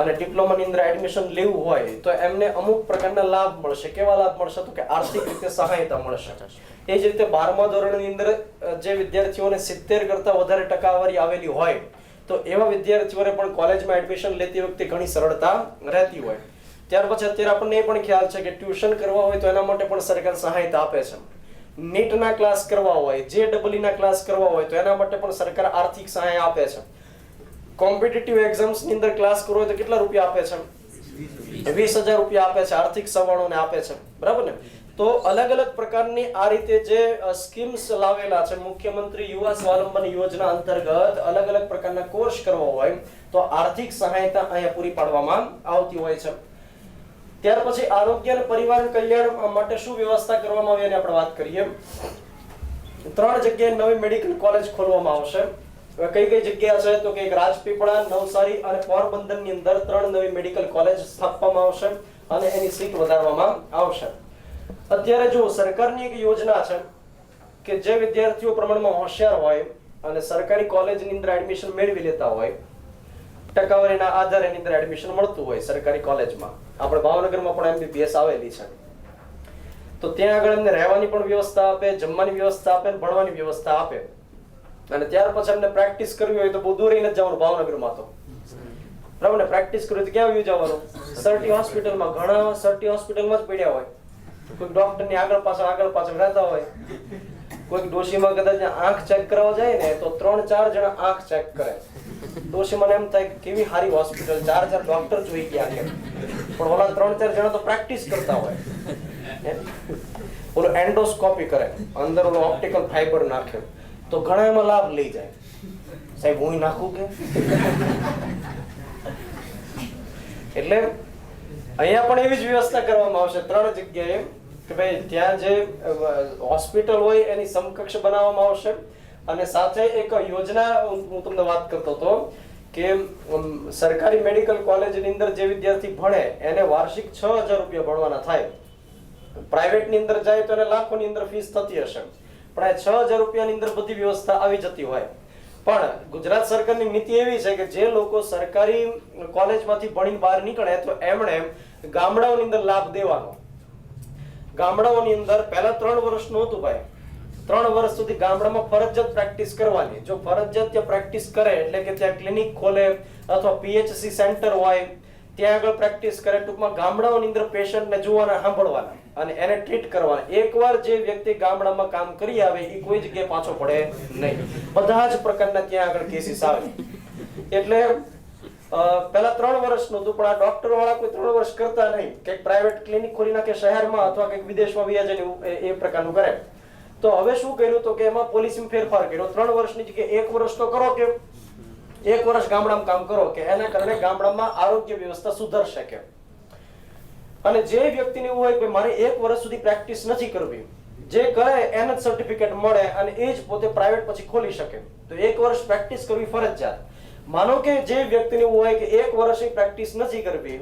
[SPEAKER 1] અને ડિપ્લોમાની અંદર એડમિશન લેવું હોય તો એમને અમુક પ્રકારના લાભ મળશે. કેવા લાભ મળશે? તો કે આર્થિક રીતે સહાયતા મળશે. એ જ રીતે 12મા ધોરણની અંદર જે વિદ્યાર્થીઓને 70 કરતા વધારે ટકાવારી આવેલી હોય તો એવા વિદ્યાર્થીઓને પણ કોલેજમાં એડમિશન લેતી વખતે ઘણી સરળતા રહેતી હોય. ત્યાર પછી અત્યારે આપણને એ પણ ખ્યાલ છે કે ટ્યુશન કરવા હોય તો એના માટે પણ સરકાર સહાયતા આપે છે. નીટના ક્લાસ કરવા હોય, જેડબલઈ ના ક્લાસ કરવા હોય તો એના માટે પણ સરકાર આર્થિક સહાય આપે છે. કોમ્પિટિટિવ એક્ઝામ્સ ની અંદર ક્લાસ કરવો હોય તો કેટલા રૂપિયા આપે છે? 20,000 રૂપિયા આપે છે, આર્થિક સવાણોને આપે છે, બરાબર ને? તો અલગ અલગ પ્રકારની આ રીતે જે સ્કીમ્સ લાવેલા છે મુખ્યમંત્રી યુવા સ્વાવલંબન યોજના અંતર્ગત અલગ અલગ પ્રકારના કોર્સ કરવા હોય તો આર્થિક સહાયતા અહીંયા પૂરી પાડવામાં આવતી હોય છે. ત્યાર પછી આરોગ્ય અને પરિવાર કલ્યાણ માટે શું વ્યવસ્થા કરવામાં આવી એની આપણે વાત કરીએ. 3 જગ્યાએ નવી મેડિકલ કોલેજ ખોલવામાં આવશે. કઈ કઈ જગ્યા છે? તો કે એક રાજપીપળા, નવસારી અને પોરબંદર ની અંદર 3 નવી મેડિકલ કોલેજ સ્થાપવામાં આવશે અને એની સીટ વધારવામાં આવશે. અત્યારે જો સરકારની એક યોજના છે કે જે વિદ્યાર્થીઓ પ્રમાણમાં હોશિયાર હોય અને સરકારી કોલેજની અંદર એડમિશન મેળવી લેતા હોય, ટકાવારીના આધારે એની અંદર એડમિશન મળતું હોય સરકારી કોલેજમાં. આપણે ભાવનગરમાં પણ એમબીબીએસ આવેલી છે. તો ત્યાં આગળ એમને રહેવાની પણ વ્યવસ્થા આપે, જમવાની વ્યવસ્થા આપે, ભણવાની વ્યવસ્થા આપે. અને ત્યાર પછી એમને પ્રેક્ટિસ કરવી હોય તો બહુ દૂર નથી જવાનું ભાવનગરમાં. તો બરાબર ને? પ્રેક્ટિસ કરવી તો ક્યાં જવાનું? સર્ટી હોસ્પિટલમાં. ઘણા સર્ટી હોસ્પિટલમાં જ પડ્યા હોય. કોઈ ડોક્ટરની આગળ પાછળ રહેતા હોય. કોઈ ડોશીમાં કદાચ આંખ ચેક કરવા જાય ને તો 3-4 જણા આંખ ચેક કરે. ડોશી મને એમ થાય કેવી સારી હોસ્પિટલ, 4 ડોક્ટર જોઈ ગયા છે, પણ ઓલા 3-4 જણા તો પ્રેક્ટિસ કરતા હોય. ઓલો એન્ડોસ્કોપી કરે, અંદર ઓલો ઓપ્ટિકલ ફાઈબર નાખે, તો ઘણા એમાં લાભ લઈ જાય. સાહેબ હું નાખું કે? એટલે અહીંયા પણ એવી જ વ્યવસ્થા કરવામાં આવશે 3 જગ્યાએ કે ભાઈ ત્યાં જે હોસ્પિટલ હોય એની સમકક્ષ બનાવવામાં આવશે. અને સાથે એક યોજના હું તમને વાત કરતો હતો કે સરકારી મેડિકલ કોલેજની અંદર જે વિદ્યાર્થી ભણે એને વાર્ષિક 6,000 રૂપિયા ભણવાના થાય. પ્રાઇવેટની અંદર જાય તો એને લાખોની અંદર ફીસ થતી હશે, પણ આ 6,000 રૂપિયાની અંદર બધી વ્યવસ્થા આવી જતી હોય. પણ ગુજરાત સરકારની નીતિ એવી છે કે જે લોકો સરકારી કોલેજમાંથી ભણીને બહાર નીકળે તો એમણે ગામડાઓની અંદર લાભ દેવાનો. ગામડાઓની અંદર પહેલા 3 વર્ષનું હતું ભાઈ, 3 વર્ષ સુધી ગામડામાં ફરજિયાત પ્રેક્ટિસ કરવાની. જો ફરજિયાત ત્યાં પ્રેક્ટિસ કરે એટલે કે ત્યાં ક્લિનિક ખોલે અથવા પીએચસી સેન્ટર હોય ત્યાં આગળ પ્રેક્ટિસ કરે. ટૂંકમાં ગામડાઓની અંદર પેશન્ટને જોવાના, સાંભળવાના અને એને ટ્રીટ કરવાના. એકવાર જે વ્યક્તિ ગામડામાં કામ કરી આવે એ કોઈ જગ્યાએ પાછો પડે નહીં. બધા જ પ્રકારના ત્યાં આગળ કેસીસ આવે. એટલે પહેલા 3 વર્ષનું હતું, પણ આ ડોક્ટર વાળા કોઈ 3 વર્ષ કરતા નહીં. કંઈક પ્રાઇવેટ ક્લિનિક ખોલી નાખે શહેરમાં અથવા કંઈક વિદેશમાં વ્યાજે એ પ્રકારનું કરે. તો હવે શું કર્યું તો કે એમાં પોલિસીમાં ફેરફાર કર્યો. 3 વર્ષની જગ્યાએ 1 વર્ષ તો કરો, કે 1 વર્ષ ગામડામાં કામ કરો, કે એના કારણે ગામડામાં આરોગ્ય વ્યવસ્થા સુધરશે. કે અને જે વ્યક્તિને એવું હોય કે મારે 1 વર્ષ સુધી પ્રેક્ટિસ નથી કરવી, જે કરે એને જ સર્ટિફિકેટ મળે અને એ જ પોતે પ્રાઇવેટ પછી ખોલી શકે. તો 1 વર્ષ પ્રેક્ટિસ કરવી ફરજિયાત. માનો કે જે વ્યક્તિને એવું હોય કે 1 વર્ષની પ્રેક્ટિસ નથી કરવી,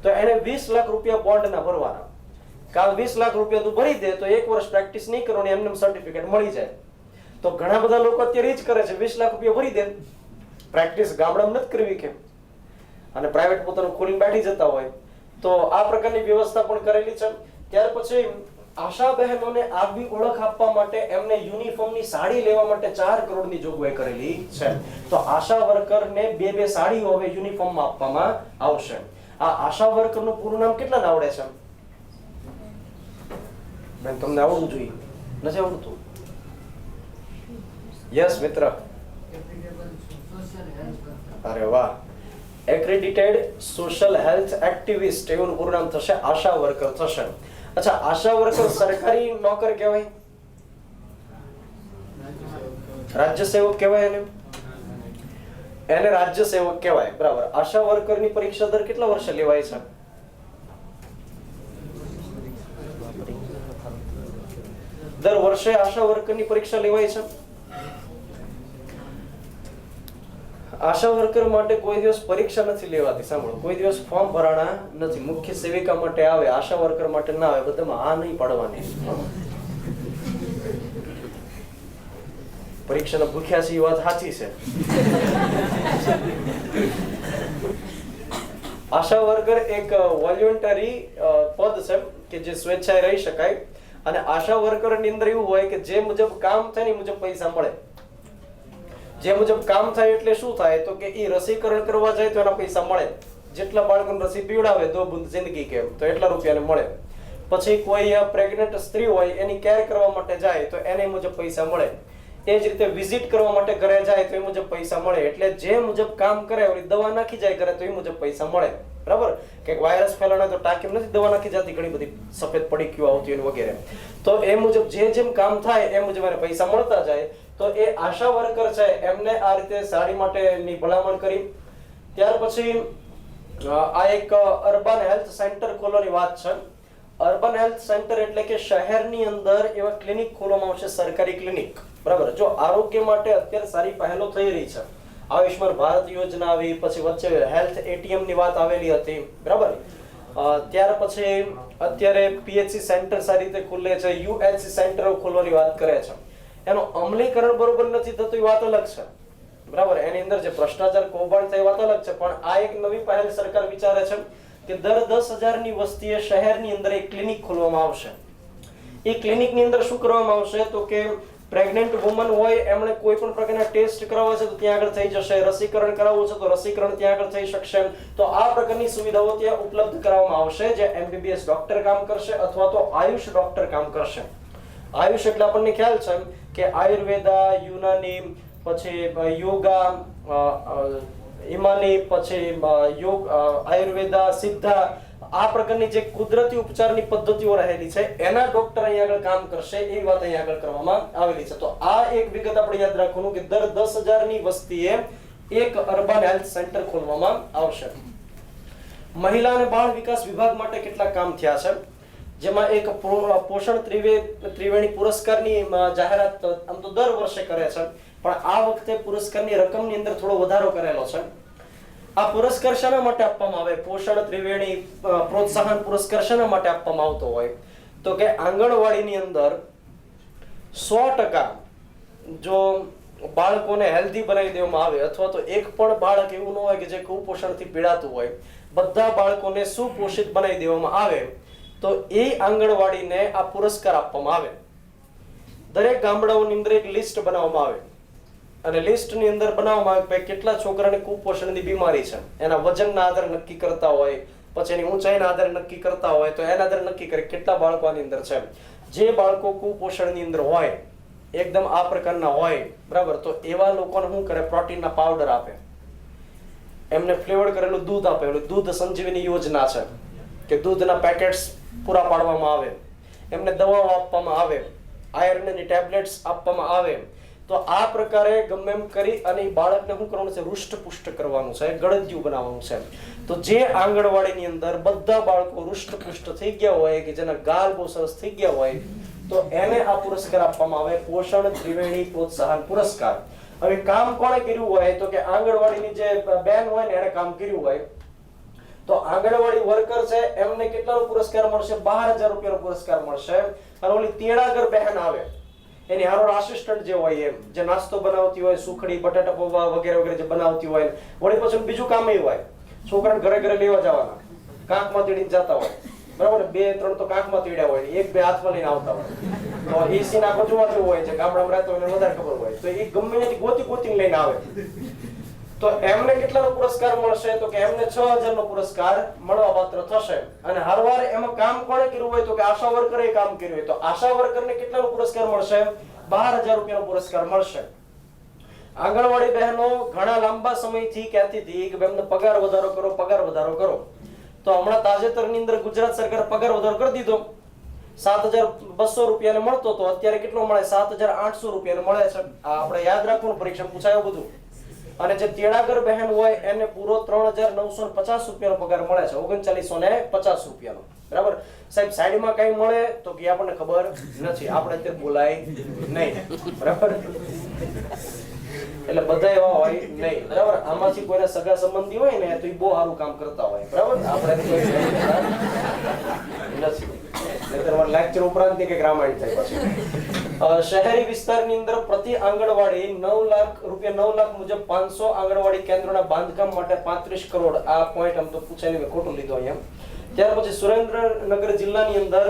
[SPEAKER 1] તો એને 20 લાખ રૂપિયા બોન્ડના ભરવાના. કાલ 20 લાખ રૂપિયા તું ભરી દે તો 1 વર્ષ પ્રેક્ટિસ નહીં કરવાની, એમને સર્ટિફિકેટ મળી જાય. તો ઘણા બધા લોકો અત્યારે એ જ કરે છે, 20 લાખ રૂપિયા ભરી દે, પ્રેક્ટિસ ગામડામાં નથી કરવી કેમ, અને પ્રાઇવેટ પોતાનું ખોલીને બેઠી જતા હોય. તો આ પ્રકારની વ્યવસ્થા પણ કરેલી છે. ત્યાર પછી આશા બહેનોને આગવી ઓળખ આપવા માટે એમને યુનિફોર્મની સાડી લેવા માટે 4 કરોડની જોગવાઈ કરેલી છે. તો આશા વર્કરને 2 સાડીઓ હવે યુનિફોર્મમાં આપવામાં આવશે. આ આશા વર્કરનું પૂરું નામ કેટલાને આવડે છે? બેન તમને આવડવું જોઈએ, નથી આવડતું? યસ મિત્ર. અરે વાહ. એક્રેડિટેડ સોશિયલ હેલ્થ એક્ટિવિસ્ટ એવું પૂરું નામ થશે, આશા વર્કર થશે. અચ્છા, આશા વર્કર સરકારી નોકર કહેવાય? રાજ્ય સેવક કહેવાય એને રાજ્ય સેવક કહેવાય. બરાબર. આશા વર્કરની પરીક્ષા દર કેટલા વર્ષે લેવાય છે? દર વર્ષે આશા વર્કરની પરીક્ષા લેવાય છે. આશા વર્કર માટે કોઈ દિવસ પરીક્ષા નથી લેવાતી. સાંભળો, કોઈ દિવસ ફોર્મ ભરાણા નથી. મુખ્ય સેવિકા માટે આવે, આશા વર્કર માટે ના આવે. બધામાં હા નહીં પાડવાની. પરીક્ષાના ભૂખ્યા છે એ વાત સાચી છે. આશા વર્કર એક વોલ્યુન્ટરી પદ છે કે જે સ્વેચ્છાએ રહી શકાય. અને આશા વર્કરની અંદર એવું હોય કે જે મુજબ કામ થાય ને મુજબ પૈસા મળે. જે મુજબ કામ થાય એટલે શું થાય તો કે એ રસીકરણ કરવા જાય તો એના પૈસા મળે. જેટલા બાળકોને રસી પીવડાવે 2 બૂંદ જિંદગી કે, તો એટલા રૂપિયાને મળે. પછી કોઈ પ્રેગ્નન્ટ સ્ત્રી હોય એની કેર કરવા માટે જાય તો એને મુજબ પૈસા મળે. એ જ રીતે વિઝિટ કરવા માટે ઘરે જાય તો એ મુજબ પૈસા મળે. એટલે જે મુજબ કામ કરે, ઓલી દવા નાખી જાય કરે તો એ મુજબ પૈસા મળે. બરાબર. કે વાયરસ ફેલાણે તો ટાંકીમાં નથી દવા નાખી જતી, ઘણી બધી સફેદ પડીકીઓ આવતી હોય વગેરે. તો એ મુજબ જેમ કામ થાય એ મુજબ એને પૈસા મળતા જાય. તો એ આશા વર્કર છે એમને આ રીતે સાડી માટેની ભલામણ કરી. ત્યાર પછી આ એક અર્બન હેલ્થ સેન્ટર ખોલવાની વાત છે. અર્બન હેલ્થ સેન્ટર એટલે કે શહેરની અંદર એવા ક્લિનિક ખોલવામાં આવશે, સરકારી ક્લિનિક. બરાબર. જો આરોગ્ય માટે અત્યારે સારી પહેલો થઈ રહી છે. આયુષ્માન ભારત યોજના આવી, પછી વચ્ચે હેલ્થ એટીએમ ની વાત આવેલી હતી. બરાબર. ત્યાર પછી અત્યારે પીએચસી સેન્ટર સારી રીતે ખુલે છે, યુએચસી સેન્ટરો ખોલવાની વાત કરે છે. એનો અમલીકરણ બરોબર નથી થતું એ વાત અલગ છે. બરાબર. એની અંદર જે ભ્રષ્ટાચાર કૌભાંડ થાય વાત અલગ છે. પણ આ એક નવી પહેલ સરકાર વિચારે છે કે દર 10,000 ની વસ્તીએ શહેરની અંદર એક ક્લિનિક ખોલવામાં આવશે. એ ક્લિનિકની અંદર શું કરવામાં આવશે તો કે પ્રેગ્નન્ટ વુમન હોય એમણે કોઈ પણ પ્રકારના ટેસ્ટ કરાવવા છે તો ત્યાં આગળ થઈ જશે. રસીકરણ કરાવવું છે તો રસીકરણ ત્યાં આગળ થઈ શકશે. તો આ પ્રકારની સુવિધાઓ ત્યાં ઉપલબ્ધ કરાવવામાં આવશે, જે એમબીબીએસ ડોક્ટર કામ કરશે અથવા તો આયુષ ડોક્ટર કામ કરશે. આયુષ એટલે આપણને ખ્યાલ છે કે આયુર્વેદા, યુનાની, પછી યોગા, ઈમાની, પછી યોગ, આયુર્વેદા, સિદ્ધા, આ પ્રકારની જે કુદરતી ઉપચારની પદ્ધતિઓ રહેલી છે એના ડોક્ટર અહીંયા આગળ કામ કરશે. એ વાત અહીંયા આગળ કરવામાં આવેલી છે. તો આ એક વિગત આપણે યાદ રાખવાનું કે દર 10,000 ની વસ્તીએ એક અર્બન હેલ્થ સેન્ટર ખોલવામાં આવશે. મહિલા અને બાળ વિકાસ વિભાગ માટે કેટલા કામ થયા છે, જેમાં એક પોષણ ત્રિવેણી પુરસ્કારની જાહેરાત આમ તો દર વર્ષે કરે છે, પણ આ વખતે પુરસ્કારની રકમની અંદર થોડો વધારો કરેલો છે. આ પુરસ્કાર શાના માટે આપવામાં આવે? પોષણ ત્રિવેણી પ્રોત્સાહન પુરસ્કાર શાના માટે આપવામાં આવતો હોય તો કે આંગણવાડીની અંદર 100% જો બાળકોને હેલ્ધી બનાવી દેવામાં આવે, અથવા તો એક પણ બાળક એવું ન હોય કે જે કુપોષણથી પીડાતું હોય, બધા બાળકોને સુપોષિત બનાવી દેવામાં આવે તો એ આંગણવાડીને આ પુરસ્કાર આપવામાં આવે. દરેક ગામડાઓની અંદર એક લિસ્ટ બનાવવામાં આવે અને લિસ્ટની અંદર બનાવવામાં આવે કે કેટલા છોકરાને કુપોષણની બીમારી છે, એના વજનના આધારે નક્કી કરતા હોય, પછી એની ઊંચાઈના આધારે નક્કી કરતા હોય, તો એના આધારે નક્કી કરે કેટલા બાળકો આની અંદર છે. જે બાળકો કુપોષણની અંદર હોય, એકદમ આ પ્રકારના હોય, બરાબર, તો એવા લોકોને શું કરે, પ્રોટીનના પાવડર આપે, એમને ફ્લેવર્ડ કરેલું દૂધ આપે. એટલે દૂધ સંજીવની યોજના છે કે દૂધના પેકેટ્સ પૂરા પાડવામાં આવે, એમને દવાઓ આપવામાં આવે, આયર્નની ટેબ્લેટ્સ આપવામાં આવે. તો આ પ્રકારે ગમે એમ કરી અને બાળકને શું કરવાનું છે, હૃષ્ટપુષ્ટ કરવાનું છે, ગળદિયું બનાવવાનું છે. તો જે આંગણવાડીની અંદર બધા બાળકો હૃષ્ટપુષ્ટ થઈ ગયા હોય, કે જેના ગાલ બહુ સરસ થઈ ગયા હોય, તો એને આ પુરસ્કાર આપવામાં આવે, પોષણ ત્રિવેણી પ્રોત્સાહન પુરસ્કાર. હવે કામ કોણે કર્યું હોય, તો કે આંગણવાડીની જે બેન હોય ને એને કામ કર્યું હોય, તો આંગણવાડી વર્કર છે એમને કેટલાનો પુરસ્કાર મળશે, 12,000 રૂપિયાનો પુરસ્કાર મળશે. અને ઓલી તેડાગર બહેન આવે, એની હારો આસિસ્ટન્ટ જે હોય, એમ જે નાસ્તો બનાવતી હોય, સુખડી, બટાટા પૌવા વગેરે વગેરે જે બનાવતી હોય, વળી પછી બીજું કામ એ હોય, છોકરાને ઘરે ઘરે લેવા જવાના, કાંકમાં તેડીને જતા હોય, બરાબર, 2-3 તો કાંકમાં તેડ્યા હોય, 1-2 હાથમાં લઈને આવતા હોય. તો એ સીન આખો જોવાતું હોય છે, ગામડામાં રહેતો હોય વધારે ખબર હોય, તો એ ગમે ત્યાંથી ગોતી ગોતીને લઈને આવે. તો એમને કેટલાનો પુરસ્કાર મળશે, તો કે એમને 6,000 નો પુરસ્કાર મળવા પાત્ર થશે. અને હરવાર એમાં કામ કોણે કર્યું હોય, તો કે આશા વર્કરે કામ કર્યું હોય, તો આશા વર્કરને કેટલાનો પુરસ્કાર મળશે, 12,000 રૂપિયાનો પુરસ્કાર મળશે. આંગણવાડી બહેનો ઘણા લાંબા સમયથી કહેતી હતી કે એમને પગાર વધારો કરો, પગાર વધારો કરો. તો હમણાં તાજેતરની અંદર ગુજરાત સરકાર પગાર વધારો કરી દીધો. 7,200 રૂપિયાને મળતો તો અત્યારે કેટલો મળે, 7,800 રૂપિયાને મળે છે. આ આપણે યાદ રાખવું, પરીક્ષા પૂછાયું બધું. અને જે તેડાગર બહેન હોય એને પૂરો 3,950 રૂપિયાનો પગાર મળે છે, 3,950 રૂપિયાનો. બરાબર સાહેબ, સાઈડમાં કઈ મળે તો કે આપણને ખબર નથી, આપણે અત્યારે બોલાય નહીં, બરાબર. એટલે બધા એવા હોય નહીં, બરાબર. આમાંથી કોઈને સગા સંબંધી હોય ને તો એ બહુ સારું કામ કરતા હોય, બરાબર. આપણે નથી લેક્ચર ઉપરાંત ની કઈક રામાયણ થાય. પછી શહેરી વિસ્તારની અંદર પ્રતિ આંગણવાડી 9 લાખ રૂપિયા, 9 લાખ મુજબ 500 આંગણવાડી કેન્દ્રોના બાંધકામ માટે 35 કરોડ. આ પોઈન્ટ આમ તો પૂછાય મેં ખોટું લીધો અહીંયા. ત્યાર પછી સુરેન્દ્રનગર જિલ્લાની અંદર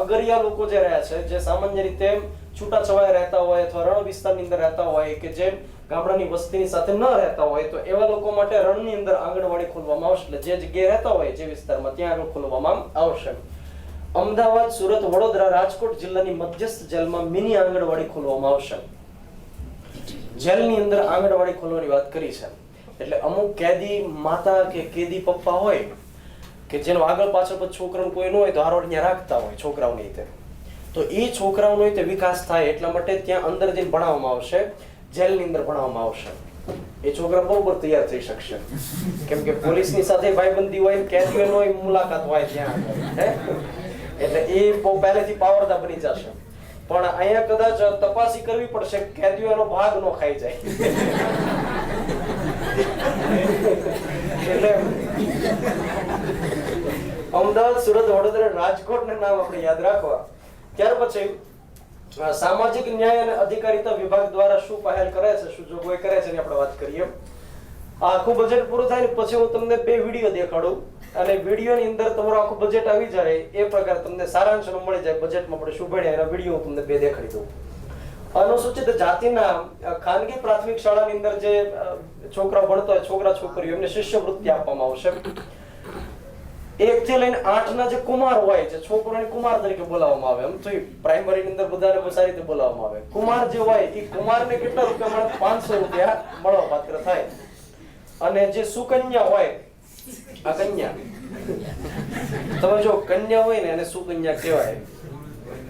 [SPEAKER 1] અગરિયા લોકો જે રહ્યા છે, જે સામાન્ય રીતે છૂટાછવાયા રહેતા હોય અથવા રણ વિસ્તારની અંદર રહેતા હોય, કે જે ગામડાની વસ્તીની સાથે ન રહેતા હોય, તો એવા લોકો માટે રણની અંદર આંગણવાડી ખોલવામાં આવશે. એટલે જે જગ્યાએ રહેતા હોય જે વિસ્તારમાં, ત્યાં આગળ ખોલવામાં આવશે. અમદાવાદ, સુરત, વડોદરા, રાજકોટ જિલ્લાની મધ્યસ્થ જેલમાં મિની આંગણવાડી ખોલવામાં આવશે. જેલની અંદર આંગણવાડી ખોલવાની વાત કરી છે. એટલે અમુક કેદી માતા કે કેદી પપ્પા હોય કે જેનો આગળ પાછળ છોકરાનું કોઈ ન હોય તો હારો ત્યાં રાખતા હોય છોકરાઓની રીતે, તો એ છોકરાઓનો રીતે વિકાસ થાય એટલા માટે ત્યાં અંદર જઈને ભણાવવામાં આવશે, જેલની અંદર ભણાવવામાં આવશે. એ છોકરા બરોબર તૈયાર થઈ શકશે, કેમ કે પોલીસની સાથે ભાઈબંધી હોય, કેદીઓનો મુલાકાત હોય ત્યાં, એટલે એ બહુ પહેલેથી પાવરદાર બની જશે. પણ અહીંયા કદાચ તપાસી કરવી પડશે, કેદીઓનો ભાગ ન ખાઈ જાય. એટલે અમદાવાદ, સુરત, વડોદરા, રાજકોટ ના નામ આપણે યાદ રાખવા. ત્યાર પછી સામાજિક ન્યાય અને અધિકારીતા વિભાગ દ્વારા શું પહેલ કરે છે, શું જોગવાઈ કરે છે એની આપણે વાત કરીએ. આખું બજેટ પૂરું થાય ને પછી હું તમને 2 વિડીયો દેખાડું અને વિડીયોની અંદર તમારું આખું બજેટ આવી જાય એ પ્રકાર તમને સારાંશ મળી જાય બજેટમાં આપણે શું ભણ્યા એના વિડીયો હું તમને 2 દેખાડી દઉં. અનુસૂચિત જાતિના ખાનગી પ્રાથમિક શાળાની અંદર જે છોકરાઓ ભણતા હોય, છોકરા છોકરીઓ, એમને શિષ્યવૃત્તિ આપવામાં આવશે. 1 થી લઈને 8 ના જે કુમાર હોય છે, છોકરાને કુમાર તરીકે બોલાવવામાં આવે. એમ તો પ્રાઇમરી ની અંદર બધાને સારી રીતે બોલાવવામાં આવે. કુમાર જે હોય એ કુમારને કેટલા રૂપિયા મળે, 500 રૂપિયા મળવા પાત્ર થાય. અને જે સુકન્યા હોય, આ કન્યા, તમે જો કન્યા હોય ને એને સુકન્યા કહેવાય,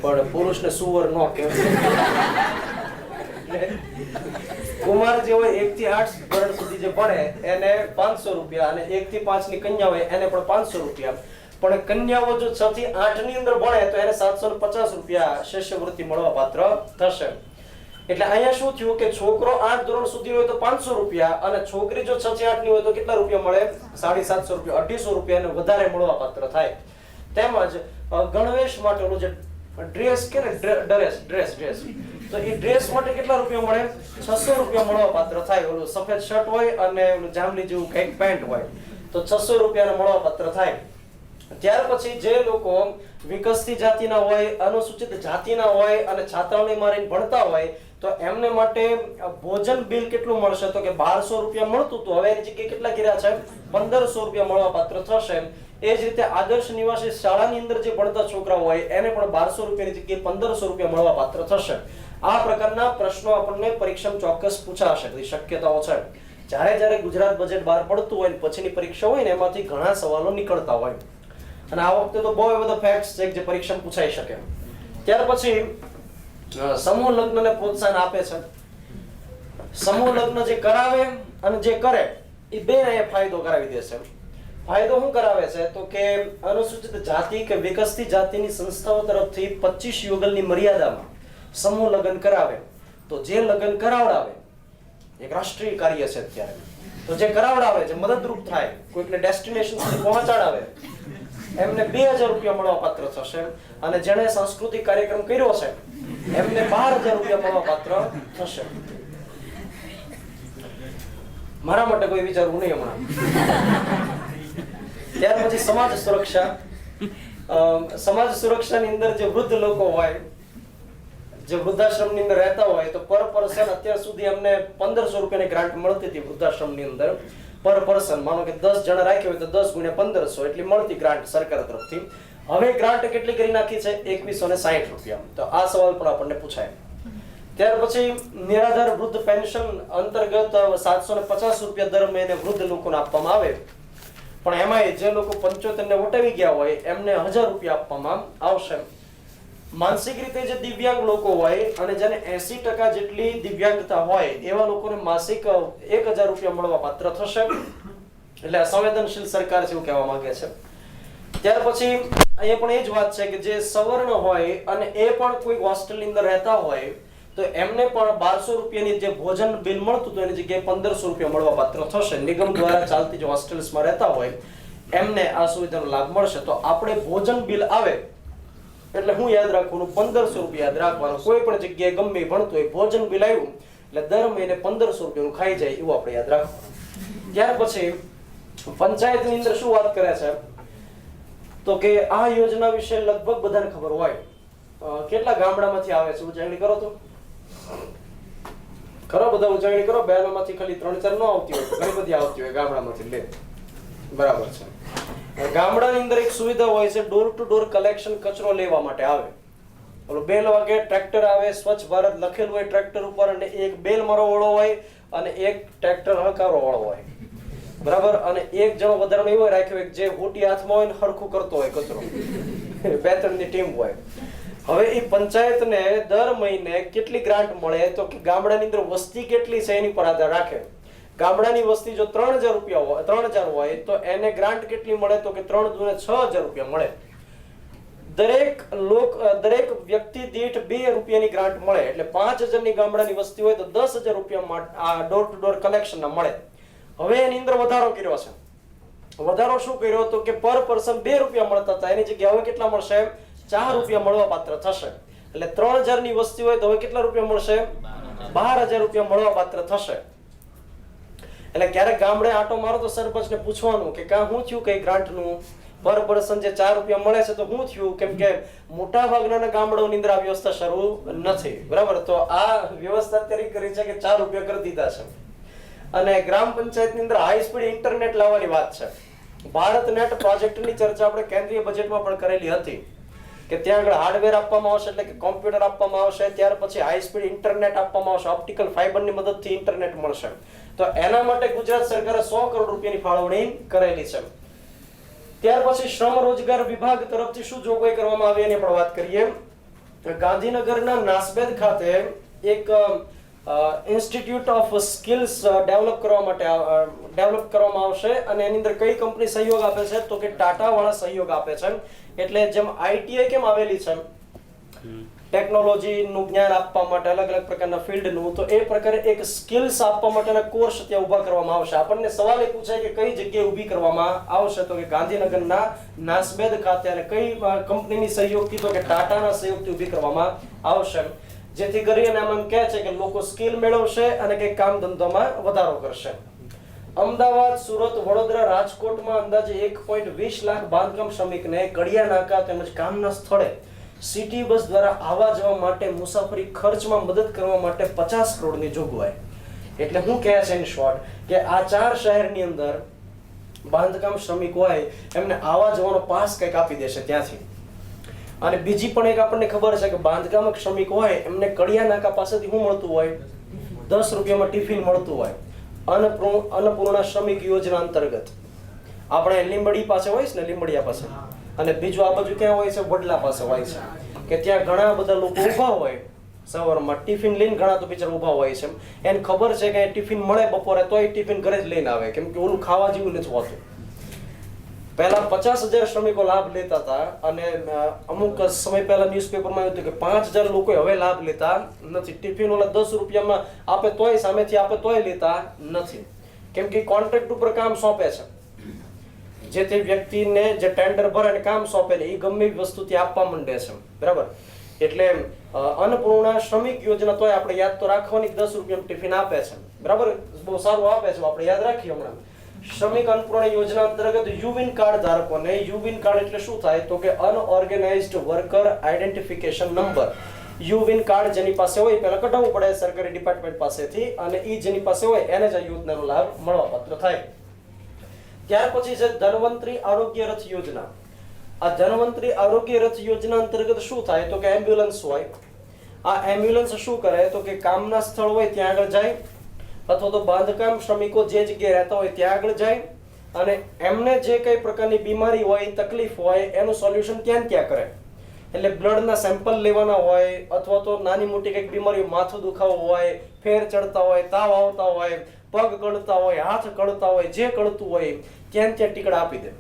[SPEAKER 1] પણ પુરુષને સુવર ન કહેવાય. કુમાર જે હોય 1 થી 8 ધોરણ સુધી જે ભણે એને 500 રૂપિયા, અને 1 થી 5 ની કન્યા હોય એને પણ 500 રૂપિયા. પણ કન્યાઓ જો 6 થી 8 ની અંદર ભણે તો એને 750 રૂપિયા શિષ્યવૃત્તિ મળવા પાત્ર થશે. એટલે અહીંયા શું થયું કે છોકરો 8 ધોરણ સુધી હોય તો 500 રૂપિયા, અને છોકરી જો 6 થી 8 ની હોય તો કેટલા રૂપિયા મળે, 750 રૂપિયા, 250 રૂપિયા ને વધારે મળવા પાત્ર થાય. તેમજ ગણવેશ માટે ઓલું જે ડ્રેસ કે ને, ડ્રેસ તો એ ડ્રેસ માટે કેટલા રૂપિયા મળે, 600 રૂપિયા મળવા પાત્ર થાય. ઓલું સફેદ શર્ટ હોય અને ઓલું જાંબલી જેવું કઈક પેન્ટ હોય તો 600 રૂપિયાને મળવા પાત્ર થાય. ત્યાર પછી જે લોકો વિકસતી જાતિના હોય, અનુસૂચિત જાતિના હોય અને છાત્રાલયમાં રહીને ભણતા હોય તો એમને માટે ભોજન બિલ કેટલું મળશે તો કે 1200 રૂપિયા મળતું હતું, હવે એની જગ્યાએ કેટલા કર્યા છે 1500 રૂપિયા મળવા પાત્ર થશે. એ જ રીતે આદર્શ નિવાસી શાળાની અંદર જે ભણતા છોકરાઓ હોય એને પણ 1200 રૂપિયાની જગ્યાએ 1500 રૂપિયા મળવા પાત્ર થશે. આ પ્રકારના પ્રશ્નો આપણને પરીક્ષામાં ચોક્કસ પૂછાશે, બધી શક્યતાઓ છે. જ્યારે ગુજરાત બજેટ બહાર પડતું હોય ને પછીની પરીક્ષા હોય ને એમાંથી ઘણા સવાલો નીકળતા હોય અને આ વખતે તો બહુ બધા ફેક્ટ્સ છે જે પરીક્ષામાં પૂછાઈ શકે. ત્યાર પછી સમૂહ લગ્નને પ્રોત્સાહન આપે છે. સમૂહ લગ્ન જે કરાવે અને જે કરે એ બે ફાયદો કરાવી દે છે. ફાયદો શું કરાવે છે તો કે અનુસૂચિત જાતિ કે વિકસતી જાતિની સંસ્થાઓ તરફથી 25 યુગલની મર્યાદામાં સમૂહ લગ્ન કરાવે તો જે લગ્ન કરાવડાવે એક રાષ્ટ્રીય કાર્ય છે અત્યારે, તો જે કરાવડાવે જે મદદરૂપ થાય કોઈકને ડેસ્ટિનેશન સુધી પહોંચાડાવે એમને 2000 રૂપિયા મળવા પાત્ર થશે અને જેણે સાંસ્કૃતિક કાર્યક્રમ કર્યો છે એમને 12000 રૂપિયા મળવા પાત્ર થશે. મારા માટે કોઈ વિચારવું નહીં હમણાં. ત્યાર પછી સમાજ સુરક્ષા. સમાજ સુરક્ષાની અંદર જે વૃદ્ધ લોકો હોય, જે વૃદ્ધાશ્રમની અંદર રહેતા હોય તો પર પર્સન અત્યાર સુધી અમને 1500 રૂપિયાની ગ્રાન્ટ મળતી હતી વૃદ્ધાશ્રમની અંદર પર પર્સન. માનો કે 10 જણા રાખ્યા હોય તો 10 × 1500 એટલી મળતી ગ્રાન્ટ સરકાર તરફથી. હવે ગ્રાન્ટ કેટલી કરી નાખી છે 2160 રૂપિયા. તો આ સવાલ પણ આપણને પૂછાય. ત્યાર પછી નિરાધાર વૃદ્ધ પેન્શન અંતર્ગત 750 રૂપિયા દર મહિને વૃદ્ધ લોકોને આપવામાં આવે, પણ એમાં જે લોકો 75 ને વટાવી ગયા હોય એમને 1000 રૂપિયા આપવામાં આવશે. માનસિક રીતે જે દિવ્યાંગ લોકો હોય અને જેને 80% જેટલી દિવ્યાંગતા હોય એવા લોકોને માસિક 1000 રૂપિયા મળવા પાત્ર થશે. એટલે સંવેદનશીલ સરકાર છે એવું કહેવા માંગે છે. ત્યાર પછી અહીંયા પણ એ જ વાત છે કે જે સવર્ણ હોય અને એ પણ કોઈ હોસ્ટેલની અંદર રહેતા હોય તો એમને પણ 1200 રૂપિયાની જે ભોજન બિલ મળતું હતું એની જગ્યાએ 1500 રૂપિયા મળવા પાત્ર થશે. નિગમ દ્વારા ચાલતી જે હોસ્ટેલ્સમાં રહેતા હોય એમને આ સુવિધાનો લાભ મળશે. તો આપણે ભોજન બિલ આવે એટલે હું યાદ રાખવાનું 1500 રૂપિયા યાદ રાખવાનું. કોઈ પણ જગ્યાએ ગમે ભણતું હોય ભોજન બિલ આવ્યું એટલે દર મહિને 1500 રૂપિયાનું ખાઈ જાય એવું આપણે યાદ રાખવાનું. ત્યાર પછી પંચાયતની અંદર શું વાત કરે છે તો કે આ યોજના વિશે લગભગ બધાને ખબર હોય. કેટલા ગામડામાંથી આવે છે ઉજવણી કરો તો ખરો, બધા ઉજવણી કરો. બહેનોમાંથી ખાલી 3-4 ન આવતી હોય, ઘણી બધી આવતી હોય ગામડામાંથી. લે બરાબર છે. ગામડાની અંદર એક સુવિધા હોય છે ડોર ટુ ડોર કલેક્શન. કચરો લેવા માટે આવે, ઓલો બેલ વાગે ટ્રેક્ટર આવે, સ્વચ્છ ભારત લખેલું હોય ટ્રેક્ટર ઉપર અને એક બેલ મારો વાળો હોય અને એક ટ્રેક્ટર હકારો વાળો હોય, બરાબર. અને એક જણો વધારાનો એવો રાખ્યો હોય જે હોટી હાથમાં હોય ને હરખું કરતો હોય કચરો. 2-3 ની ટીમ હોય. હવે એ પંચાયતને દર મહિને કેટલી ગ્રાન્ટ મળે તો કે ગામડાની અંદર વસ્તી કેટલી છે એની પર આધાર રાખે. ગામડાની વસ્તી જો 3000 રૂપિયા હોય 3000 હોય તો એને ગ્રાન્ટ કેટલી મળે તો કે 3 × 6000 રૂપિયા મળે. દરેક વ્યક્તિ દીઠ 2 રૂપિયાની ગ્રાન્ટ મળે એટલે 5000 ની ગામડાની વસ્તી હોય તો 10000 રૂપિયા આ ડોર ટુ ડોર કલેક્શનના મળે. હવે એની અંદર વધારો કર્યો છે. વધારો શું કર્યો તો કે પર પર્સન 2 રૂપિયા મળતા હતા એની જગ્યાએ હવે કેટલા મળશે 4 રૂપિયા મળવા પાત્ર થશે. એટલે 3000 ની વસ્તી હોય તો હવે કેટલા રૂપિયા મળશે 12000 રૂપિયા મળવા પાત્ર થશે. એટલે ક્યારેક ગામડે આટો મારો તો સરપંચને પૂછવાનું કે કા શું થયું કઈ ગ્રાન્ટનું પર પર્સન જે 4 રૂપિયા મળે છે તો શું થયું, કેમ કે મોટા ભાગના ગામડાઓની અંદર આ વ્યવસ્થા શરૂ નથી, બરાબર. તો આ વ્યવસ્થા અત્યારે કરી છે કે 4 રૂપિયા કરી દીધા છે. અને ગ્રામ પંચાયતની અંદર હાઈ સ્પીડ ઇન્ટરનેટ લાવવાની વાત છે. ભારત નેટ પ્રોજેક્ટની ચર્ચા આપણે કેન્દ્રીય બજેટમાં પણ કરેલી હતી કે ત્યાં આગળ હાર્ડવેર આપવામાં આવશે એટલે કે કોમ્પ્યુટર આપવામાં આવશે. ત્યાર પછી હાઈ સ્પીડ ઇન્ટરનેટ આપવામાં આવશે, ઓપ્ટિકલ ફાઈબરની મદદથી ઇન્ટરનેટ મળશે. તો એના માટે ગુજરાત સરકારે 100 કરોડ રૂપિયાની ફાળવણી કરેલી છે. ત્યાર પછી શ્રમ રોજગાર વિભાગ તરફથી શું જોગવાઈ કરવામાં આવી એની પણ વાત કરીએ. ગાંધીનગરના નાસબેદ ખાતે એક ઇન્સ્ટિટ્યૂટ ઓફ સ્કિલ્સ ડેવલપ કરવામાં આવશે અને એની અંદર કઈ કંપની સહયોગ આપે છે તો કે ટાટા વાળા સહયોગ આપે છે. એટલે જેમ આઈટીઆઈ કેમ આવેલી છે ટેકનોલોજી નું જ્ઞાન આપવા માટે અલગ અલગ પ્રકારના ફિલ્ડનું, તો એ પ્રકારે એક સ્કિલ્સ આપવા માટેના કોર્સ ત્યાં ઊભા કરવામાં આવશે. આપણને સવાલ એ પૂછાય કે કઈ જગ્યાએ ઊભી કરવામાં આવશે તો કે ગાંધીનગરના નાસબેદ ખાતે. અને કઈ કંપનીની સહયોગથી તો કે ટાટાના સહયોગથી ઊભી કરવામાં આવશે, જેથી કરીને આમ કહે છે કે લોકો સ્કિલ મેળવશે અને કંઈક કામ ધંધામાં વધારો કરશે. અમદાવાદ, સુરત, વડોદરા, રાજકોટમાં અંદાજે 1.20 લાખ બાંધકામ શ્રમિકને કડિયા નાકા તેમજ કામના સ્થળે સિટી બસ દ્વારા આવવા જવા માટે મુસાફરી ખર્ચમાં મદદ કરવા માટે 50 કરોડની જોગવાઈ. એટલે હું કહે છે ઇન શોર્ટ કે આ 4 શહેરની અંદર બાંધકામ શ્રમિક હોય એમને આવવા જવાનો પાસ કંઈક આપી દેશે ત્યાંથી. અને બીજી પણ એક આપણને ખબર છે કે બાંધકામ શ્રમિક હોય એમને કડિયા નાકા પાસેથી શું મળતું હોય? 10 રૂપિયામાં ટિફિન મળતું હોય. અન્નપૂર્ણા શ્રમિક યોજના અંતર્ગત આપણે લીંબડી પાસે હોય છે ને, લીંબડિયા પાસે, અને બીજું આ બાજુ ક્યાં હોય છે? વડલા પાસે હોય છે, કે ત્યાં ઘણા બધા લોકો ઊભા હોય સવારમાં ટિફિન લઈને. ઘણા તો બિચારા ઊભા હોય છે, એને ખબર છે કે ટિફિન મળે બપોરે તોય ટિફિન ઘરે જ લઈને આવે, કેમ કે ઓલું ખાવા જેવું નથી હોતું. પહેલા 50,000 શ્રમિકો લાભ લેતા હતા, અને અમુક સમય પહેલા ન્યૂઝપેપરમાં આવ્યું હતું કે 5,000 લોકો હવે લાભ લેતા નથી. ટિફિન ઓલા 10 રૂપિયામાં આપે તોય, સામેથી આપે તોય લેતા નથી, કેમ કે કોન્ટ્રાક્ટ ઉપર કામ સોંપે છે. જે તે વ્યક્તિને જે ટેન્ડર ભરે અને કામ સોંપે એ ગમે એવી વસ્તુ ત્યાં આપવા માંડે છે, બરાબર. એટલે અન્નપૂર્ણા શ્રમિક યોજના તોય આપણે યાદ તો રાખવાની, 10 રૂપિયાનું ટિફિન આપે છે, બરાબર. બહુ સારું આપે છે, આપણે યાદ રાખીએ હમણાં. શ્રમિક અન્નપૂર્ણા યોજના અંતર્ગત યુવિન કાર્ડ ધારકોને, યુવિન કાર્ડ એટલે શું થાય તો કે અનઓર્ગેનાઇઝ્ડ વર્કર આઈડેન્ટિફિકેશન નંબર. યુવિન કાર્ડ જેની પાસે હોય પહેલા કઢાવવું પડે સરકારી ડિપાર્ટમેન્ટ પાસેથી, અને એ જેની પાસે હોય એને જ આ યોજનાનો લાભ મળવાપાત્ર થાય. ત્યાર પછી છે ધન્વંતરી આરોગ્ય રથ યોજના. આ ધન્વંતરી આરોગ્ય રથ યોજના અંતર્ગત શું થાય તો કે એમ્બ્યુલન્સ હોય. આ એમ્બ્યુલન્સ શું કરે તો કે કામના સ્થળ હોય ત્યાં આગળ જાય, અથવા તો બાંધકામ શ્રમિકો જે જગ્યાએ રહેતા હોય ત્યાં આગળ જાય, અને એમને જે કઈ પ્રકારની બીમારી હોય, તકલીફ હોય એનું સોલ્યુશન ત્યાં કરે. એટલે બ્લડના સેમ્પલ લેવાના હોય, અથવા તો નાની મોટી કંઈક બીમારી, માથું દુખાવો હોય, ફેર ચડતા હોય, તાવ આવતા હોય, પગ કળતા હોય, હાથ કળતા હોય, જે કળતું હોય ત્યાં ટીકડા આપી દે.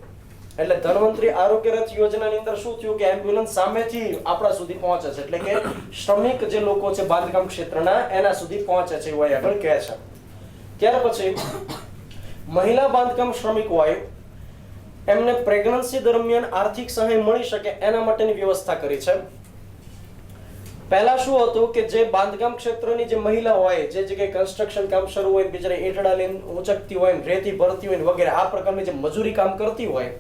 [SPEAKER 1] એટલે ધન્વંતરી આરોગ્ય રથ યોજનાની અંદર શું થયું કે એમ્બ્યુલન્સ સામેથી આપણા સુધી પહોંચે છે, એટલે કે શ્રમિક જે લોકો છે બાંધકામ ક્ષેત્રના એના સુધી પહોંચે છે એવું આગળ કહે છે. ત્યાર પછી મહિલા બાંધકામ શ્રમિક હોય એમને પ્રેગ્નન્સી દરમિયાન આર્થિક સહાય મળી શકે એના માટેની વ્યવસ્થા કરી છે. પહેલા શું હતું કે જે બાંધકામ ક્ષેત્રની જે મહિલા હોય, જે જગ્યાએ કન્સ્ટ્રક્શન કામ શરૂ હોય, બિચારી ઈંટડા લઈને ઉંચકતી હોય, રેતી ભરતી હોય વગેરે આ પ્રકારની જે મજૂરી કામ કરતી હોય,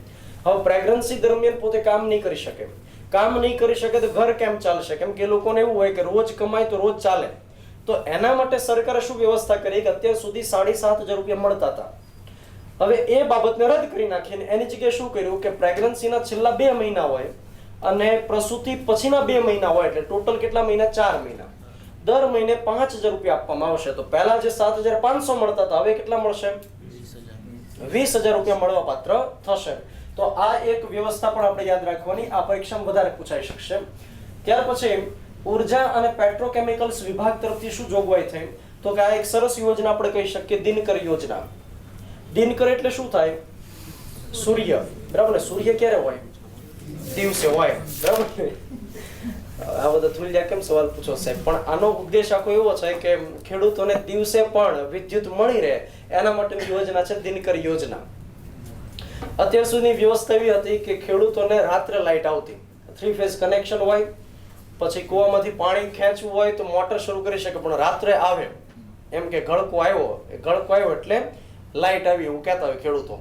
[SPEAKER 1] હવે પ્રેગ્નન્સી દરમિયાન પોતે કામ નહીં કરી શકે. કામ નહીં કરી શકે તો ઘર કેમ ચાલશે? કેમ કે એ લોકોને એવું હોય કે રોજ કમાય તો રોજ ચાલે. તો એના માટે સરકારે શું વ્યવસ્થા કરી કે અત્યાર સુધી 7,500 રૂપિયા મળતા હતા, હવે એ બાબતને રદ કરી નાખીને એની જગ્યાએ શું કર્યું કે પ્રેગ્નન્સીના છેલ્લા 2 મહિના હોય અને પ્રસૂતિ પછીના 2 મહિના હોય, એટલે ટોટલ કેટલા મહિના? 4 મહિના. દર મહિને 5,000 રૂપિયા આપવામાં આવશે. તો પહેલા જે 7,500 મળતા હતા હવે કેટલા મળશે? 20,000 રૂપિયા મળવા પાત્ર થશે. તો આ એક વ્યવસ્થા પણ આપણે યાદ રાખવાની, આ પરીક્ષામાં વધારે પૂછાઈ શકશે. ત્યાર પછી ઉર્જા અને પેટ્રોકેમિકલ્સ વિભાગ તરફથી શું જોગવાઈ થઈ તો કે આ એક સરસ યોજના આપણે કહી શકીએ, દિનકર યોજના. દિનકર એટલે શું થાય? સૂર્ય, બરાબર ને? સૂર્ય ક્યારે હોય? દિવસે હોય, બરાબર ને? આ બધા થૂલ્યા કેમ સવાલ પૂછો સાહેબ, પણ આનો ઉદ્દેશ આખો એવો છે કે ખેડૂતોને દિવસે પણ વિદ્યુત મળી રહે એના માટેની યોજના છે દિનકર યોજના. અત્યાર સુધીની વ્યવસ્થા એવી હતી કે ખેડૂતોને રાત્રે લાઇટ આવતી, 3 ફેઝ કનેક્શન હોય, પછી કૂવામાંથી પાણી ખેંચવું હોય તો મોટર શરૂ કરી શકે, પણ રાત્રે આવે એમ કે ગળકો આવ્યો એટલે લાઇટ આવી એવું કહેતા હોય ખેડૂતો.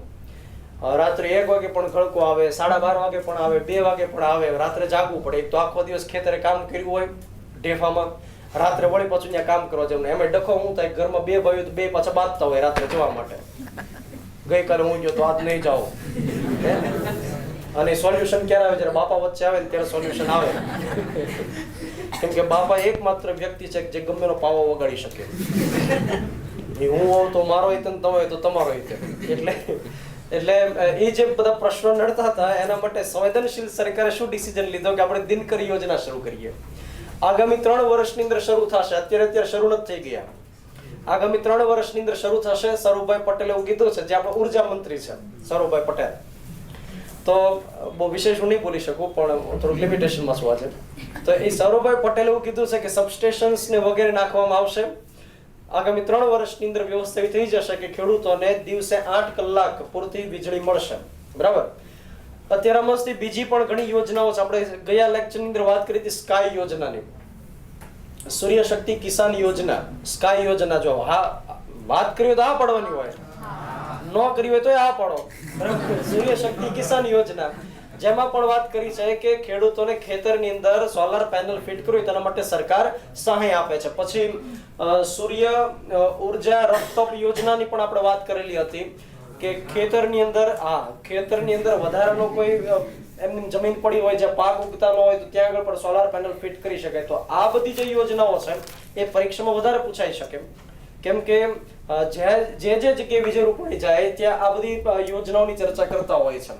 [SPEAKER 1] રાત્રે 1 વાગે પણ ગળકો આવે, 12:30 વાગે પણ આવે, 2 વાગે પણ આવે. રાત્રે જાગવું પડે. એક તો આખો દિવસ ખેતરે કામ કર્યું હોય ઢેફામાં, રાત્રે વળી પાછું ત્યાં કામ કરવા જવાનું. એમાં ડખો શું થાય, ઘરમાં 2 ભાઈઓ તો 2 પાછા બાંધતા હોય રાત્રે જવા માટે. ગઈકાલે હું ગયો તો આજ નહીં જાઓ, અને સોલ્યુશન ક્યારે આવે? જ્યારે બાપા વચ્ચે આવે ને ત્યારે સોલ્યુશન આવે. કેમ કે બાપા એકમાત્ર વ્યક્તિ છે જે ગમેનો પાવો વગાડી શકે. હું હોઉં તો મારો હિત, તમે હોય તો તમારો હિત. એટલે એ જે બધા પ્રશ્નો નડતા હતા એના માટે સંવેદનશીલ સરકારે શું ડિસિઝન લીધો કે આપણે દિનકર યોજના શરૂ કરીએ. આગામી 3 વર્ષની અંદર શરૂ થશે. અત્યારે શરૂ નથી થઈ ગયા. આગામી 3 વર્ષની અંદર શરૂ થશે. સૌરભભાઈ પટેલે એવું કીધું છે, જે આપણા ઉર્જા મંત્રી છે સૌરભભાઈ પટેલ. તો બહુ વિશેષ હું નહીં બોલી શકું, પણ થોડુંક લિમિટેશનમાં છું આજે. તો એ સૌરભભાઈ પટેલે એવું કીધું છે કે સબસ્ટેશન્સ ને વગેરે નાખવામાં આવશે. આગામી 3 વર્ષની અંદર વ્યવસ્થા થઈ જશે કે ખેડૂતોને દિવસે 8 કલાક પૂરતી વીજળી મળશે, બરાબર. અત્યારે મસ્તી બીજી પણ ઘણી યોજનાઓ છે. આપણે ગયા લેક્ચરની અંદર વાત કરી હતી સ્કાય યોજનાની, સૂર્ય શક્તિ કિસાન યોજના, સ્કાય યોજના. જો હા વાત કરીએ તો આ પડવાની હોય, ન કરી હોય તો આ પડો, બરાબર. સૂર્ય શક્તિ કિસાન યોજના, જેમાં પણ વાત કરી છે કે ખેડૂતોને ખેતરની અંદર સોલાર પેનલ ફિટ કરવી તેના માટે સરકાર સહાય આપે છે. પછી સૂર્ય ઉર્જા રફટોપ યોજનાની પણ આપણે વાત કરેલી હતી કે ખેતરની અંદર વધારાનો કોઈ એમની જમીન પડી હોય જ્યાં પાક ઉગતા ન હોય તો ત્યાં આગળ પણ સોલાર પેનલ ફિટ કરી શકાય. તો આ બધી જે યોજનાઓ છે એ પરીક્ષામાં વધારે પૂછાઈ શકે, કેમ કે જે જગ્યાએ વિજય રૂપાણી જાય ત્યાં આ બધી યોજનાઓની ચર્ચા કરતા હોય છે.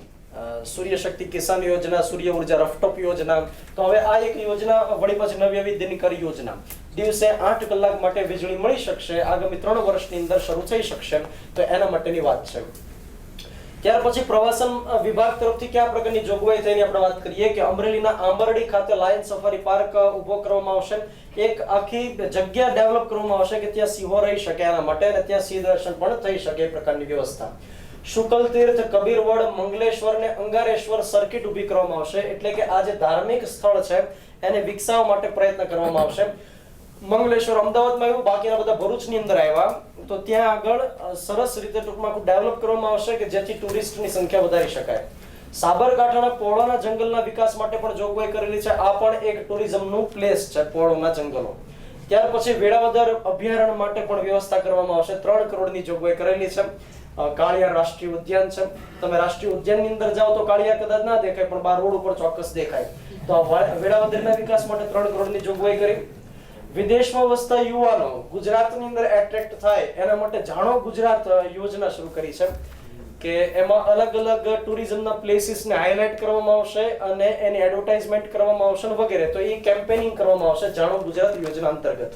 [SPEAKER 1] સૂર્ય શક્તિ કિસાન યોજના, સૂર્ય ઉર્જા રફટોપ યોજના. તો હવે આ એક યોજના વળી પછી નવી વિદ્યુતીકરણ યોજના, દિવસે 8 કલાક માટે વીજળી મળી શકશે, આગામી 3 વર્ષની અંદર શરૂ થઈ શકશે. તો એના માટેની વાત છે. ત્યાર પછી પ્રવાસન વિભાગ તરફથી કયા પ્રકારની જોગવાઈ થઈને આપણે વાત કરીએ કે અમરેલીના આંબરડી ખાતે લાયન સફારી પાર્ક ઉભો કરવામાં આવશે. એક આખી જગ્યા ડેવલપ કરવામાં આવશે કે ત્યાં સિંહો રહી શકે એના માટે, અને ત્યાં સિંહ દર્શન પણ થઈ શકે એ પ્રકારની વ્યવસ્થા. શુકલ તીર્થ, કબીરવડ, મંગલેશ્વર ને અંગારેશ્વર સર્કિટ ઊભી કરવામાં આવશે, એટલે કે આ જે ધાર્મિક સ્થળ છે એને વિકસાવવા માટે પ્રયત્ન કરવામાં આવશે. મંગલેશ્વર અમદાવાદમાં આવ્યું, બાકીના બધા ભરૂચની અંદર આવ્યા, તો ત્યાં આગળ સરસ રીતે ટૂંકમાં ડેવલપ કરવામાં આવશે કે જેથી ટુરિસ્ટની સંખ્યા વધારી શકાય. સાબરકાંઠાના પોળોના જંગલના વિકાસ માટે પણ જોગવાઈ કરેલી છે. આ પણ એક ટુરિઝમનું પ્લેસ છે, પોળોના જંગલો. ત્યાર પછી વેળાવદર અભયારણ્ય માટે પણ વ્યવસ્થા કરવામાં આવશે. 3 કરોડની જોગવાઈ કરેલી છે. કાળિયાર રાષ્ટ્રીય ઉદ્યાન છે. તમે રાષ્ટ્રીય ઉદ્યાનની અંદર જાઓ તો કાળિયાર કદાચ ના દેખાય, પણ બહાર રોડ ઉપર ચોક્કસ દેખાય. તો વેળાવદરના વિકાસ માટે 3 કરોડની જોગવાઈ કરી. વિદેશમાં વસતા યુવાનો ગુજરાતની અંદર એટ્રેક્ટ થાય એના માટે જાણો ગુજરાત યોજના શરૂ કરી છે કે એમાં અલગ અલગ ટુરિઝમના પ્લેસીસને હાઇલાઇટ કરવામાં આવશે અને એની એડવર્ટાઇઝમેન્ટ કરવામાં આવશે વગેરે. તો એ કેમ્પેનિંગ કરવામાં આવશે જાણો ગુજરાત યોજના અંતર્ગત.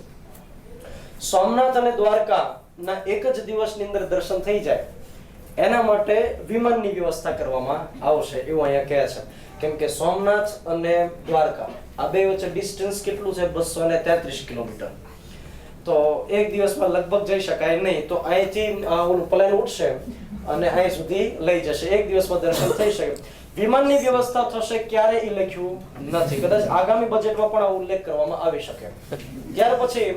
[SPEAKER 1] સોમનાથ અને દ્વારકાના એક જ દિવસની અંદર દર્શન થઈ જાય એના માટે વિમાનની વ્યવસ્થા કરવામાં આવશે એવું અહીંયા કહે છે. કેમ કે સોમનાથ અને દ્વારકા આ બે વચ્ચે ડિસ્ટન્સ કેટલું છે? 233 કિલોમીટર. તો એક દિવસમાં લગભગ જઈ શકાય નહીં. તો અહીંથી ઓલું પ્લેન ઉઠશે અને અહીં સુધી લઈ જશે, એક દિવસમાં દર્શન થઈ શકે. વિમાનની વ્યવસ્થા થશે ક્યારે એ લખ્યું નથી, કદાચ આગામી બજેટમાં પણ આ ઉલ્લેખ કરવામાં આવી શકે. ત્યાર પછી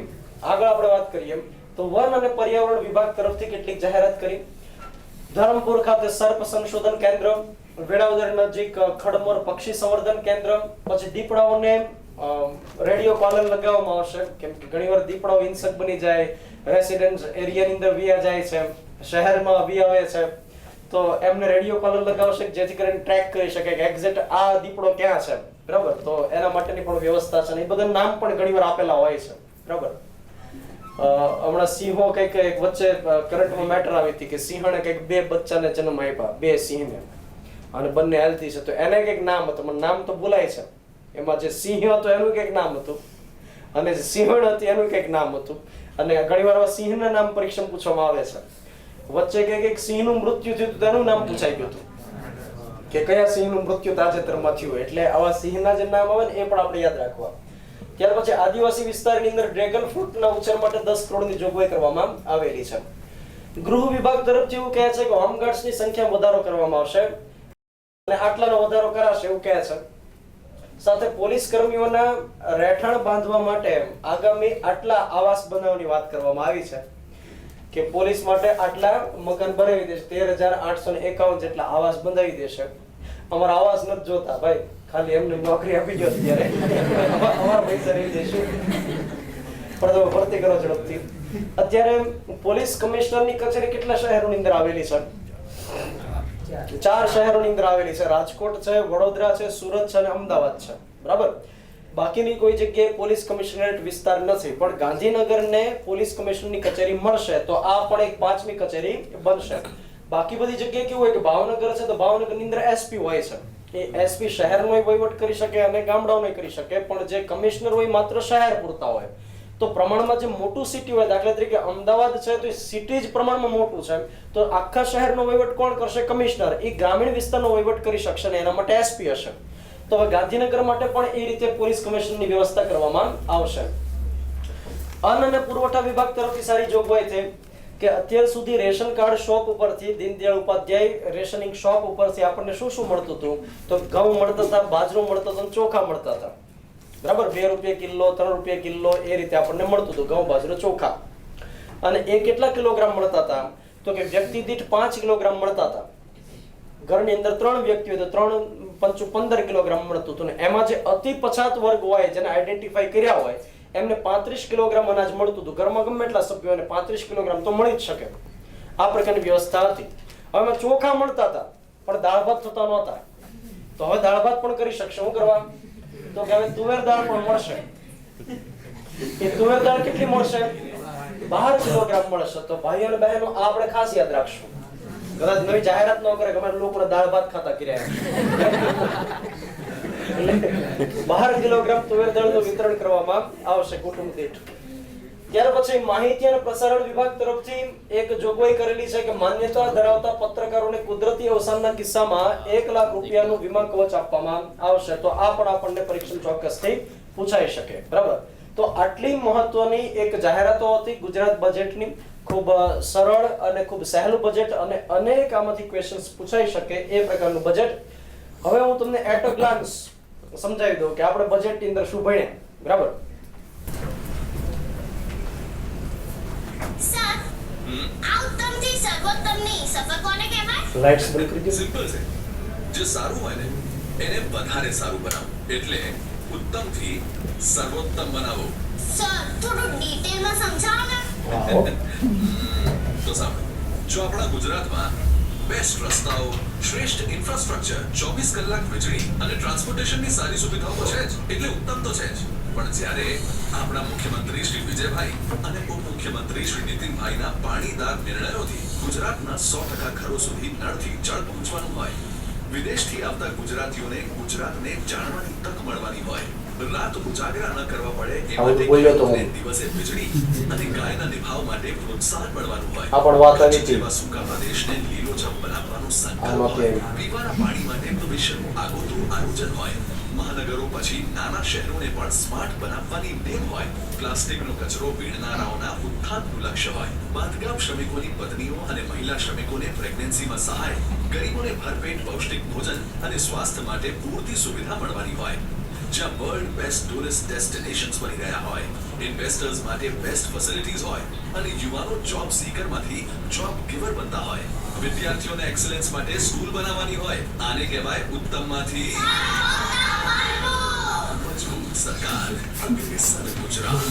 [SPEAKER 1] આગળ આપણે વાત કરીએ તો વન અને પર્યાવરણ વિભાગ તરફથી કેટલીક જાહેરાત કરી. ધરમપુર ખાતે સર્પ સંશોધન કેન્દ્ર, વેળાવદર નજીક ખડમોર પક્ષી સંવર્ધન કેન્દ્ર. પછી દીપડાઓને રેડિયો કોલર લગાવવામાં આવશે, કેમ કે ઘણીવાર દીપડાઓ હિંસક બની જાય, રેસિડેન્સ એરિયાની અંદર વિયા જાય છે, શહેરમાં વિયાવે છે, તો એમને રેડિયો કોલર લગાવશે જેથી કરીને ટ્રેક કરી શકે કે એક્ઝેક્ટ આ દીપડો ક્યાં છે, બરાબર. તો એના માટેની પણ વ્યવસ્થા છે. એ બધા નામ પણ ઘણીવાર આપેલા હોય છે, બરાબર. હમણાં સિંહો કઈક વચ્ચે કરંટમાં મેટર આવી હતી કે સિંહણે કઈક 2 બચ્ચાને જન્મ આપ્યા, 2 સિંહને, અને બંને હેલ્ધી છે. તો એને કઈક નામ હતું, મને નામ તો ભૂલાય છે. એમાં જે સિંહ હતો એનું કઈક નામ હતું અને જે સિંહણ હતી એનું કઈક નામ હતું. અને ઘણીવાર સિંહના નામ પરીક્ષામાં પૂછવામાં આવે છે. વચ્ચે કઈક સિંહનું મૃત્યુ થયું હતું તેનું નામ પૂછાઈ ગયું હતું કે કયા સિંહનું મૃત્યુ તાજેતરમાં થયું. એટલે આવા સિંહના જે નામ આવે ને એ પણ આપણે યાદ રાખવા. ત્યાર પછી આદિવાસી વિસ્તારની અંદર ડ્રેગન ફ્રૂટના ઉછેર માટે 10 કરોડની જોગવાઈ કરવામાં આવેલી છે. ગૃહ વિભાગ તરફથી એવું કહે છે કે હોમગાર્ડ્સની સંખ્યામાં વધારો કરવામાં આવશે અને આટલાનો વધારો કરાશે એવું કહે છે. સાથે પોલીસ કર્મીઓના રહેઠાણ બાંધવા માટે આગામી આટલા આવાસ બનાવવાની વાત કરવામાં આવી છે કે પોલીસ માટે આટલા મકાન બનાવી દેશે. 13,851 જેટલા આવાસ બંધાવી દેશે. અમારા આવાસ નથી જોતા ભાઈ, ખાલી એમને નોકરી આપી દો અત્યારે અમારા પૈસા રહી જઈશું, પણ તમે ભરતી કરો ઝડપથી. અત્યારે પોલીસ કમિશનરની કચેરી કેટલા શહેરોની અંદર આવેલી છે? 4 શહેરોની અંદર આવેલી છે. રાજકોટ છે, વડોદરા છે, સુરત છે અને અમદાવાદ છે, બરાબર. બાકીની કોઈ જગ્યાએ પોલીસ કમિશનરેટ વિસ્તાર નથી, પણ ગાંધીનગરને પોલીસ કમિશનરની કચેરી મળશે તો આ પણ એક 5મી કચેરી બનશે. બાકી બધી જગ્યાએ કેવું હોય કે ભાવનગર છે તો ભાવનગરની અંદર એસપી હોય છે. એ એસપી શહેરનો વહીવટ કરી શકે અને ગામડાઓનો કરી શકે, પણ જે કમિશનર હોય માત્ર શહેર પૂરતા હોય. તો પ્રમાણમાં જે મોટું સિટી હોય, દાખલા તરીકે અમદાવાદ છે તો સિટી જ પ્રમાણમાં મોટું છે, તો આખા શહેરનો વહીવટ કોણ કરશે? કમિશનર. એ ગ્રામીણ વિસ્તારનો વહીવટ કરી શકશે ને એના માટે એસપી હશે. તો હવે ગાંધીનગર માટે પણ એ રીતે પોલીસ કમિશનરની વ્યવસ્થા કરવામાં આવશે. અન્ન અને પુરવઠા વિભાગ તરફથી સારી જોગવાઈ છે કે અત્યાર સુધી રેશન કાર્ડ શોપ ઉપરથી, દીનદયાળ ઉપાધ્યાય રેશનિંગ શોપ ઉપરથી આપણને શું શું મળતું હતું? તો ઘઉં મળતા હતા, બાજરો મળતો હતો, ચોખા મળતા હતા, બરાબર. 2 રૂપિયા કિલો, 3 રૂપિયા કિલો એ રીતે આપણને મળતું હતું ઘઉં, બાજરો, ચોખા. અને એ કેટલા કિલોગ્રામ મળતા હતા? તો કે વ્યક્તિ દીઠ 5 કિલોગ્રામ મળતા હતા. ઘરની અંદર 3 વ્યક્તિ હોય તો 3 પંચુ 15 કિલોગ્રામ મળતું હતું. ને એમાં જે અતિ પછાત વર્ગ હોય, જેને આઈડેન્ટિફાઈ કર્યા હોય, એમને 35 કિલોગ્રામ અનાજ મળતું હતું. ઘરમાં ગમે એટલા સભ્યો હોય 35 કિલોગ્રામ તો મળી જ શકે. આ પ્રકારની વ્યવસ્થા હતી. હવે એમાં ચોખા મળતા હતા પણ દાળ ભાત થતા નહોતા. તો હવે દાળ ભાત પણ કરી શકશે. શું કરવા? તો કે હવે તુવેર દાળ પણ મળશે. એ તુવેર દાળ કેટલી મળશે? 12 કિલોગ્રામ મળશે. તો ભાઈઓ અને બહેનો આ આપણે ખાસ યાદ રાખશું. કદાચ નવી જાહેરાત ન કરે કે અમારા લોકોને દાળ ભાત ખાતા કર્યા. 12 કિલોગ્રામ તુવેર દાળનું વિતરણ કરવામાં આવશે કુટુંબ દીઠ. ત્યાર પછી માહિતી અને પ્રસારણ વિભાગ તરફથી એક જોગવાઈ કરેલી છે કે માન્યતા ધરાવતા પત્રકારોને કુદરતી અવસાનના કિસ્સામાં 1 લાખ રૂપિયાનું વીમા કવચ આપવામાં આવશે. તો આ પણ આપણને પરીક્ષા ચોક્કસથી પૂછાઈ શકે. બરાબર? તો આટલી મહત્વની એક જાહેરાતો હતી ગુજરાત બજેટની. ખૂબ સરળ અને ખૂબ સહેલું બજેટ અને અનેક આમાંથી ક્વેશ્ચન્સ પૂછાઈ શકે એ પ્રકારનું બજેટ. હવે હું તમને એટ અ ગ્લાન્સ સમજાવી દઉં કે આપણે બજેટની અંદર શું ભણ્યા. બરાબર?
[SPEAKER 2] સર, આ ઉત્તમથી સર્વોત્તમની સફર કોને કહેવાય?
[SPEAKER 1] લાઇટ્સ બંધ કરી દો.
[SPEAKER 3] સિમ્પલ છે. જે સારું હોય ને એને વધારે સારું બનાવો. એટલે ઉત્તમથી સર્વોત્તમ બનાવો.
[SPEAKER 2] સર, થોડું ડિટેલમાં સમજાવો ને.
[SPEAKER 3] તો સાંભળો. જો આપણા ગુજરાતમાં બેસ્ટ રસ્તાઓ, શ્રેષ્ઠ ઇન્ફ્રાસ્ટ્રક્ચર, 24 કલાક વીજળી અને ટ્રાન્સપોર્ટેશનની સારી સુવિધાઓ તો છે જ, એટલે ઉત્તમ તો છે જ. પણ જ્યારે આપણા મુખ્યમંત્રી શ્રી વિજયભાઈ અને ઉપમુખ્યમંત્રી શ્રી નીતિનભાઈના પાણીદાર નિર્ણયોથી ગુજરાતના 100% ઘરો સુધી નળથી જળ પહોંચવાનું હોય, વિદેશથી આવતા ગુજરાતીઓને ગુજરાતને જાણવાની તક મળવાની હોય, રાત ઉજાગરા ન કરવા પડે એ માટે ખેડૂતોને દિવસે વીજળી અને ગાયના નિભાવ માટે પ્રોત્સાહન મળવાનું હોય, કચ્છ જેવા સૂકા પ્રદેશને લીલોછમ બનાવવાનો સંકલ્પ હોય, પીવાના પાણી માટે ભવિષ્યનું આગોતરું આયોજન હોય, મહાનગરો પછી નાના શહેરોને પણ સ્માર્ટ બનાવવાની નેમ હોય, પ્લાસ્ટિકનો કચરો વીણનારાઓના ઉત્થાનનું લક્ષ્ય હોય, બાંધકામ શ્રમિકોની પત્નીઓ અને મહિલા શ્રમિકોને પ્રેગ્નન્સીમાં સહાય, ગરીબોને ભરપેટ પૌષ્ટિક ભોજન અને સ્વાસ્થ્ય માટે પૂરતી સુવિધા મળવાની હોય, જ્યાં વર્લ્ડ બેસ્ટ ટુરિસ્ટ ડેસ્ટિનેશન્સ બની રહ્યા હોય, ઇન્વેસ્ટર્સ માટે બેસ્ટ ફેસિલિટીઝ હોય અને યુવાનો જોબ સીકરમાંથી જોબ ગિવર બનતા હોય, વિદ્યાર્થીઓને એક્સલન્સ માટે સ્કૂલ બનાવવાની હોય. આને કહેવાય ઉત્તમમાંથી મજબૂત સરકાર. અગ્રેસર ગુજરાત.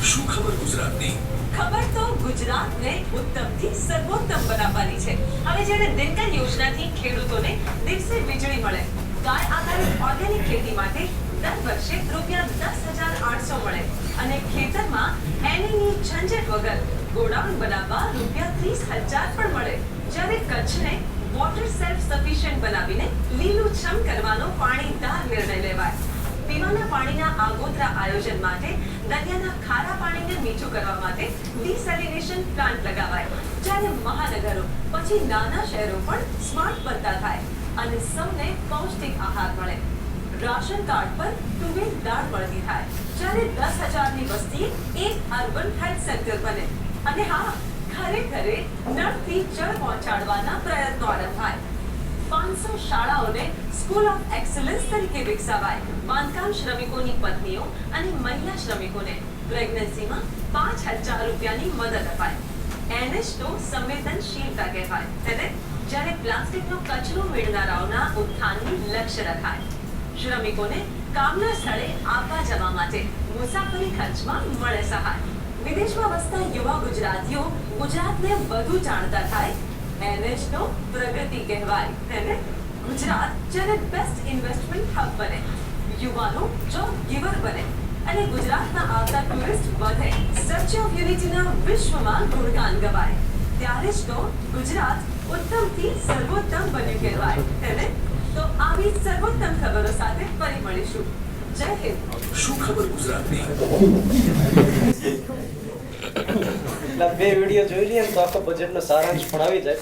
[SPEAKER 3] શું ખબર ગુજરાતની?
[SPEAKER 4] ખબર તો ગુજરાતને ઉત્તમથી સર્વોત્તમ બનાવવાની છે. હવે જ્યારે દિનકર યોજનાથી ખેડૂતોને દિવસે વીજળી મળે, ગાય આધારિત ઓર્ગેનિક ખેતી માટે દર વર્ષે ₹10,800 મળે અને ખેતરમાં એનીની ઝંઝટ વગર ગોડાઉન બનાવવા ₹30,000 પણ મળે, જ્યારે કચ્છને વોટર સેલ્ફ સફિશિયન્ટ બનાવીને લીલુંછમ કરવાનો પાણીદાર નિર્ણય લેવાય. પીવાના પાણીના આગોતરા આયોજન માટે દરિયાના ખારા પાણીને મીઠું કરવા માટે ડિસેલિનેશન પ્લાન્ટ લગાવાય, જ્યારે મહાનગરો પછી નાના શહેરો પણ સ્માર્ટ બનતા થાય અને સૌને પૌષ્ટિક આહાર મળે. રાશન કાર્ડ પર તુવેર દાળ મળતી થાય, જ્યારે 10,000ની વસ્તી એક અર્બન હેલ્થ સેન્ટર બને અને હા, ઘરે ઘરે નળથી જળ પહોંચાડવાના પ્રયત્નો આરંભાય. 500 શાળાઓને સ્કૂલ ઓફ એક્સલન્સ તરીકે વિકસાવાય. બાંધકામ શ્રમિકોની પત્નીઓ અને મહિલા શ્રમિકોને પ્રેગ્નન્સીમાં ₹5,000ની મદદ અપાય. NH તો સંવેદનશીલતા કહેવાય. અને જ્યારે પ્લાસ્ટિકનો કચરો વીણનારાઓના ઉત્થાનનું લક્ષ્ય રખાય. શ્રમિકોને કામના સ્થળે આવવા જવા માટે મુસાફરી ખર્ચમાં મળે સહાય. વિદેશમાં વસતા યુવા ગુજરાતીઓ ગુજરાતને વધુ જાણતા થાય. NH તો પ્રગતિ કહેવાય. અને ગુજરાત જ્યારે બેસ્ટ ઇન્વેસ્ટમેન્ટ હબ બને, યુવાનો જોબ ગિવર બને અને ગુજરાતમાં આવતા ટુરિસ્ટ વધે, સ્ટેચ્યુ ઓફ યુનિટીના વિશ્વમાં ગુણગાન ગવાય, ત્યારે જ તો ગુજરાત ઉત્તમથી સર્વોત્તમ બન્યું કહેવાય. અને તો આવી સર્વોત્તમ ખબરો સાથે ફરી મળીશું. જય હિન્દ.
[SPEAKER 3] શું ખબર ગુજરાતની?
[SPEAKER 1] એટલે બે વિડીયો જોઈ લઈએ ને તો આખો બજેટનો સારાંશ પણ આવી જાય.